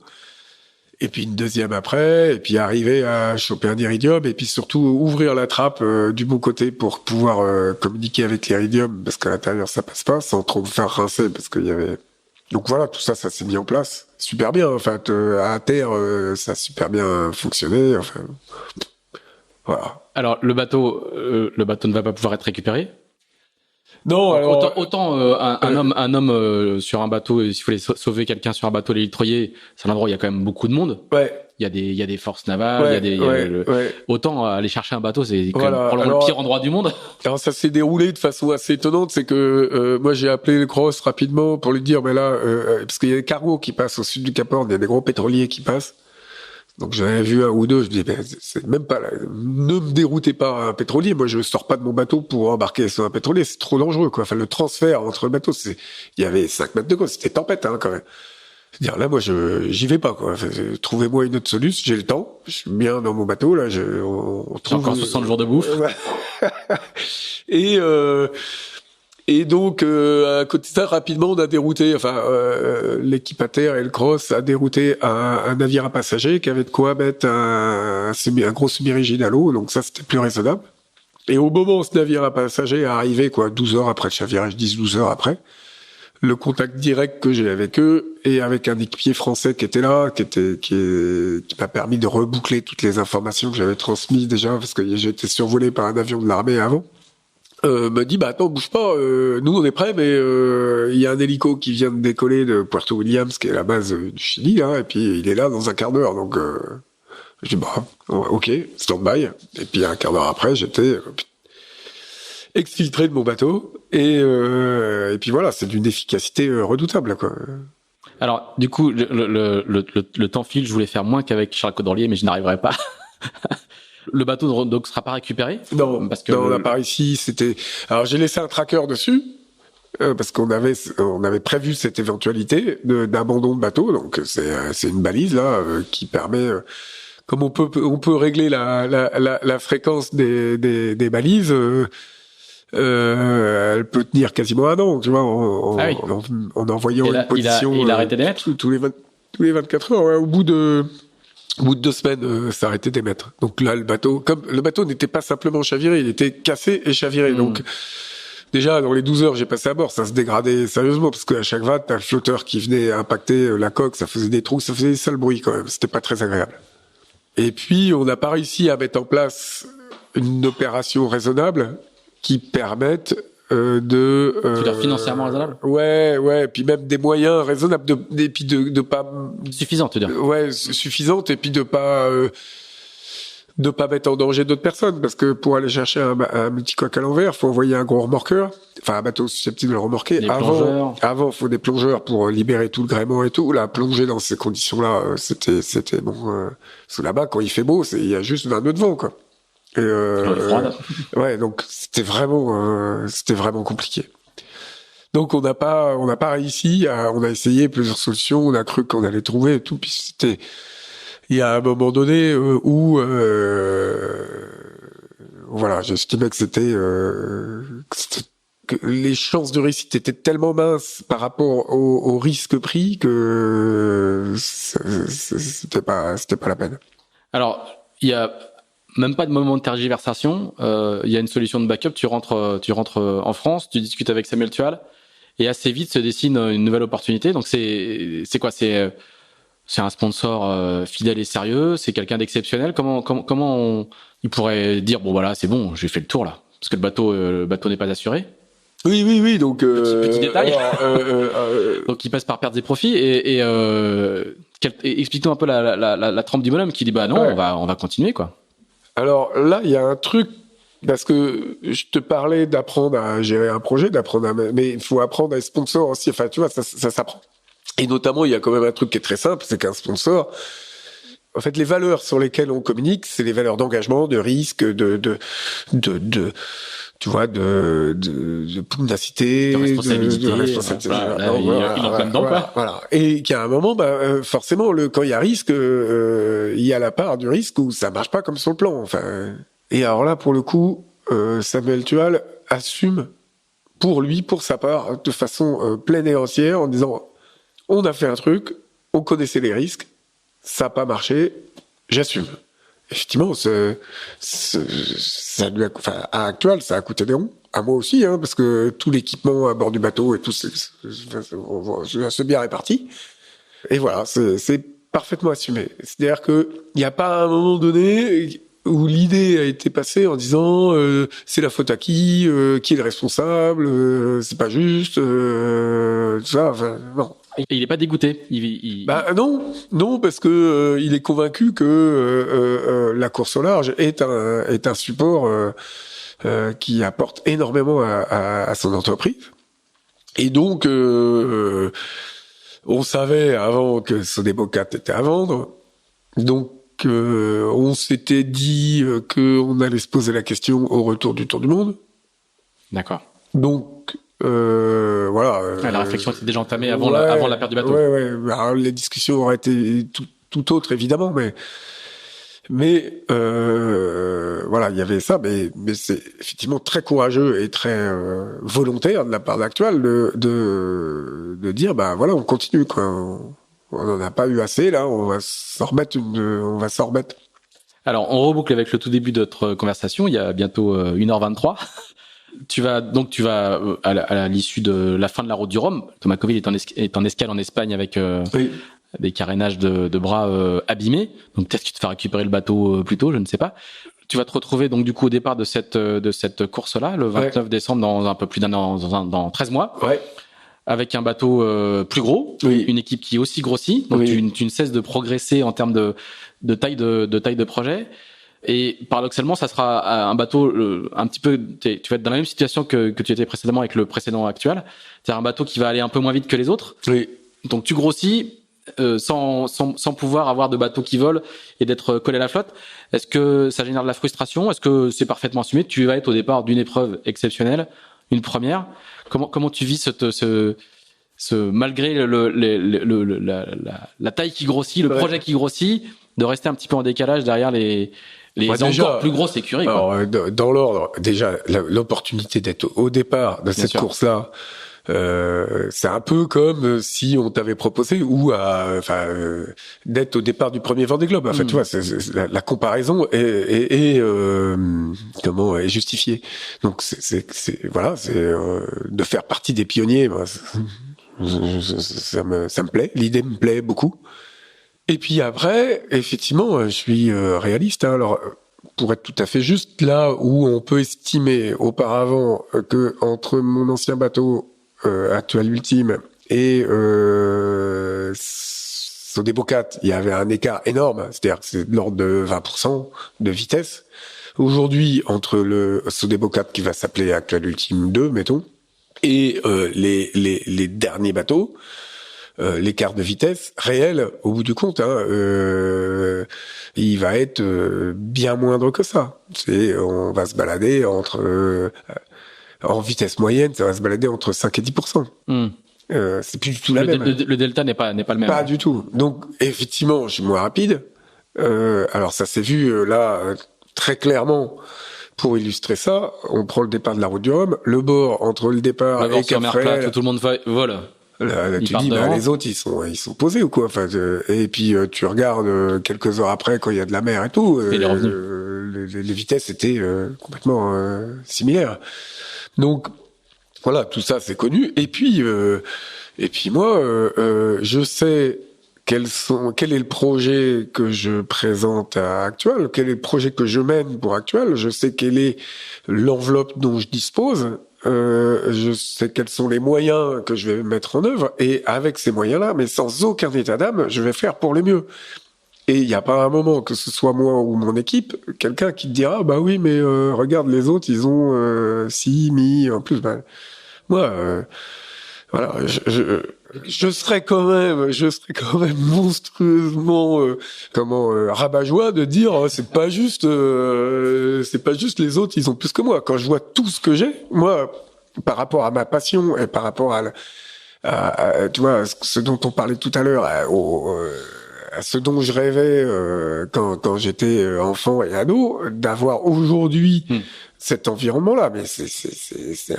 Et puis une deuxième après, et puis arriver à choper un iridium, et puis surtout ouvrir la trappe du bon côté pour pouvoir communiquer avec l'iridium, parce qu'à l'intérieur ça passe pas, sans trop me faire rincer, parce qu'il y avait... Donc voilà, tout ça s'est mis en place. Super bien, en fait. À terre, ça a super bien fonctionné, enfin... Voilà. Alors, le bateau ne va pas pouvoir être récupéré? Non, alors... Autant un homme sur un bateau, s'il fallait sauver quelqu'un sur un bateau l'électroyer, c'est un endroit où il y a quand même beaucoup de monde. Ouais. Il y a des forces navales, autant aller chercher un bateau, c'est quand même probablement le pire endroit du monde. Alors ça s'est déroulé de façon assez étonnante, c'est que moi j'ai appelé le Cross rapidement pour lui dire, mais là, parce qu'il y a des cargos qui passent au sud du Cap Horn, il y a des gros pétroliers qui passent. Donc j'en avais vu un ou deux, je me dis, c'est même pas là, ne me déroutez pas un pétrolier, moi je sors pas de mon bateau pour embarquer sur un pétrolier, c'est trop dangereux, quoi. Enfin, le transfert entre le bateau, il y avait 5 mètres de côte, c'était tempête, hein, quand même. C'est-à-dire, là, moi, j'y vais pas, quoi. Enfin, trouvez-moi une autre solution, j'ai le temps, je suis bien dans mon bateau, là, on trouve... Encore 60 jours de bouffe. Et donc, à côté de ça, rapidement, on a dérouté, l'équipataire et le Cross a dérouté un navire à passagers qui avait de quoi mettre un gros semi-rigide à l'eau, donc ça, c'était plus raisonnable. Et au moment où ce navire à passagers est arrivé, 12 heures après le chavirage, 10-12 heures après, le contact direct que j'ai avec eux et avec un équipier français qui était là, qui m'a permis de reboucler toutes les informations que j'avais transmises déjà, parce que j'ai été survolé par un avion de l'armée avant. Me dit, attends, bouge pas, nous on est prêts, mais il y a un hélico qui vient de décoller de Puerto Williams, qui est la base du Chili, là, et puis il est là dans un quart d'heure, donc je dis, ok, stand-by, et puis un quart d'heure après, j'étais exfiltré de mon bateau, et puis voilà, c'est d'une efficacité redoutable, quoi. Alors, du coup, le temps file, je voulais faire moins qu'avec Charles Caudrelier, mais je n'arriverai pas. Le bateau donc sera pas récupéré? Non, parce que non, par ici, c'était... Alors, j'ai laissé un tracker dessus, parce qu'on avait prévu cette éventualité d'abandon de bateau, donc c'est une balise, là, qui permet... comme on peut régler la fréquence des balises, elle peut tenir quasiment un an, tu vois, en envoyant une position... Il a arrêté d'émettre tous les 24 heures, ouais, au bout de 2 semaines, ça arrêtait d'émettre. Donc là, le bateau n'était pas simplement chaviré, il était cassé et chaviré. Donc, déjà, dans les 12 heures, j'ai passé à bord, ça se dégradait sérieusement, parce qu'à chaque vague, t'as le flotteur qui venait impacter la coque, ça faisait des trous, ça faisait des sales bruits quand même, c'était pas très agréable. Et puis, on n'a pas réussi à mettre en place une opération raisonnable qui permette tu veux dire financièrement raisonnable? Ouais, puis même des moyens raisonnables et puis de pas suffisant, tu veux dire? Ouais, suffisante, et puis de pas de pas mettre en danger d'autres personnes, parce que pour aller chercher un multicoque à l'envers, faut envoyer un gros remorqueur, enfin un bateau susceptible de le remorquer. Avant, faut des plongeurs pour libérer tout le gréement et tout. Là, plonger dans ces conditions-là, c'était bon. Sous là-bas, quand il fait beau, il y a juste 20 nœuds de vent, quoi. Et ouais, donc c'était vraiment compliqué. Donc on n'a pas réussi. On a essayé plusieurs solutions. On a cru qu'on allait trouver et tout. Puis il y a un moment donné où voilà, j'estimais que les chances de réussite étaient tellement minces par rapport au risque pris que c'était pas la peine. Alors, il y a même pas de moment de tergiversation. Il y a une solution de backup. Tu rentres en France, tu discutes avec Samuel Tual, et assez vite se dessine une nouvelle opportunité. Donc c'est quoi? C'est un sponsor fidèle et sérieux. C'est quelqu'un d'exceptionnel. Comment il pourrait dire bon voilà, c'est bon, j'ai fait le tour là, parce que le bateau n'est pas assuré. Oui. Donc petit détail. Donc il passe par pertes et profits et explique-nous un peu la trempe du bonhomme qui dit bah non, ouais. on va continuer quoi. Alors là, il y a un truc, parce que je te parlais d'apprendre à gérer un projet, mais il faut apprendre à être sponsor aussi. Enfin, tu vois, ça s'apprend. Et notamment, il y a quand même un truc qui est très simple, c'est qu'un sponsor, en fait, les valeurs sur lesquelles on communique, c'est les valeurs d'engagement, de risque, tu vois, de pugnacité, de responsabilité. Voilà. Et qu'à un moment, forcément, quand il y a risque, il y a la part du risque où ça marche pas comme sur le plan. Enfin, et alors là, pour le coup, Samuel Tual assume pour sa part, de façon pleine et entière, en disant, on a fait un truc, on connaissait les risques, ça n'a pas marché, j'assume. Effectivement, à Actual, ça a coûté des ronds. À moi aussi, hein, parce que tout l'équipement à bord du bateau et tout, c'est bien réparti. Et voilà, c'est parfaitement assumé. C'est-à-dire que il n'y a pas un moment donné où l'idée a été passée en disant c'est la faute à qui est le responsable, c'est pas juste, tout ça. Enfin, non. Et il est pas dégoûté. Non, parce que il est convaincu que la course au large est un support qui apporte énormément à son entreprise. Et donc, on savait avant que Sodebo4 était à vendre. Donc, on s'était dit qu'on allait se poser la question au retour du Tour du Monde. D'accord. Donc, voilà. La réflexion était déjà entamée avant la perte du bateau. Ouais. Alors, les discussions auraient été tout autres, évidemment, mais voilà, il y avait ça, mais c'est effectivement très courageux et très volontaire de la part d'Actual de dire, voilà, on continue, quoi. On n'en a pas eu assez, là, on va s'en remettre. Alors, on reboucle avec le tout début de notre conversation, il y a bientôt 1h23. Tu vas à l'issue de la fin de la route du Rhum. Thomas Coville est en escale en Espagne avec des carénages de bras abîmés. Donc peut-être que tu te fais récupérer le bateau plus tôt, je ne sais pas. Tu vas te retrouver donc du coup au départ de cette course-là, le 29 décembre, dans un peu plus d'un an, dans 13 mois. Ouais. Avec un bateau plus gros, une équipe qui aussi grossit. Donc tu ne cesses de progresser en termes de taille de projet. Et paradoxalement, ça sera un bateau un petit peu. Tu vas être dans la même situation que tu étais précédemment avec le précédent actuel. C'est un bateau qui va aller un peu moins vite que les autres. Oui. Donc tu grossis sans pouvoir avoir de bateau qui vole et d'être collé à la flotte. Est-ce que ça génère de la frustration? Est-ce que c'est parfaitement assumé? Tu vas être au départ d'une épreuve exceptionnelle, une première. Comment tu vis malgré la taille qui grossit, le projet qui grossit, de rester un petit peu en décalage derrière les encore plus grosses écuries. Alors, dans l'ordre, déjà, l'opportunité d'être au départ de cette course-là, c'est un peu comme si on t'avait proposé d'être au départ du premier Vendée Globe. En fait, tu vois, la comparaison est justifiée. Donc c'est de faire partie des pionniers. Moi, ça me plaît. L'idée me plaît beaucoup. Et puis après, effectivement, je suis réaliste. Hein. Alors, pour être tout à fait juste, là où on peut estimer auparavant que entre mon ancien bateau Actual Ultime et Sodebo 4, il y avait un écart énorme, c'est-à-dire que c'est de l'ordre de 20% de vitesse. Aujourd'hui, entre le Sodebo 4 qui va s'appeler Actual Ultime 2, mettons, et les derniers bateaux, l'écart de vitesse réel, au bout du compte, il va être bien moindre que ça. On va se balader en vitesse moyenne, ça va se balader entre 5 et 10%. C'est plus du tout la même. Le delta n'est pas le même. Pas du tout. Donc, effectivement, je suis moins rapide. Alors, ça s'est vu là très clairement. Pour illustrer ça, on prend le départ de la route du Rhum, le bord entre le départ et Cap-Fréhel. Tout le monde va, voilà. Là, tu dis, les autres, ils sont posés ou quoi? Enfin, et puis tu regardes quelques heures après quand il y a de la mer et tout. Les vitesses étaient complètement similaires. Donc voilà, tout ça c'est connu. Et puis moi, je sais quel est le projet que je présente à Actual, quel est le projet que je mène pour Actual. Je sais quelle est l'enveloppe dont je dispose. Je sais quels sont les moyens que je vais mettre en œuvre, et avec ces moyens-là, mais sans aucun état d'âme, je vais faire pour le mieux. Et il n'y a pas un moment, que ce soit moi ou mon équipe, quelqu'un qui te dira, bah oui, mais regarde les autres, ils ont mis en plus. Ben, moi, voilà, je serais quand même monstrueusement rabat-joie de dire c'est pas juste les autres, ils ont plus que moi. Quand je vois tout ce que j'ai, moi, par rapport à ma passion et par rapport à tu vois, ce dont on parlait tout à l'heure, à ce dont je rêvais quand j'étais enfant et ado, d'avoir aujourd'hui cet environnement-là, mais c'est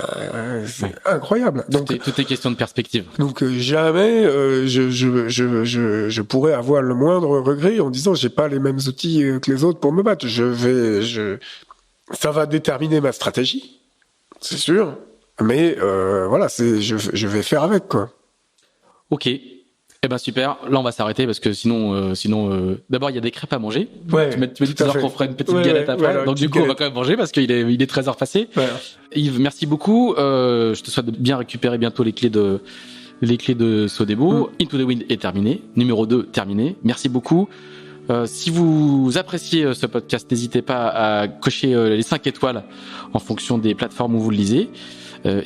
incroyable. Donc tout est question de perspective. Donc jamais je pourrais avoir le moindre regret en disant j'ai pas les mêmes outils que les autres pour me battre. Ça va déterminer ma stratégie, c'est sûr, mais voilà, je vais faire avec, quoi. Ok. Eh ben super, là on va s'arrêter parce que sinon d'abord il y a des crêpes à manger. Ouais, tu m'as dit tout à l'heure qu'on ferait une petite galette après, voilà, donc du coup on va quand même manger parce qu'il est 13h passé. Ouais. Yves, merci beaucoup. Je te souhaite de bien récupérer bientôt les clés de Sodebo. Into the Wind est terminé, numéro 2 terminé. Merci beaucoup. Si vous appréciez ce podcast, n'hésitez pas à cocher les 5 étoiles en fonction des plateformes où vous le lisez.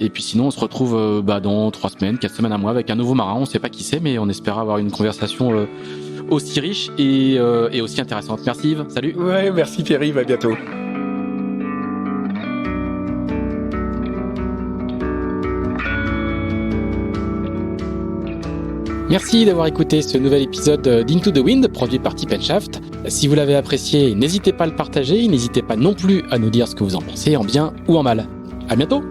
Et puis sinon, on se retrouve dans 3 semaines, 4 semaines, un mois avec un nouveau marin. On ne sait pas qui c'est, mais on espère avoir une conversation aussi riche et aussi intéressante. Merci Yves, salut. Ouais, merci Pierre-Yves, à bientôt. Merci d'avoir écouté ce nouvel épisode d'Into the Wind, produit par Tip & Shaft. Si vous l'avez apprécié, n'hésitez pas à le partager, n'hésitez pas non plus à nous dire ce que vous en pensez, en bien ou en mal. À bientôt.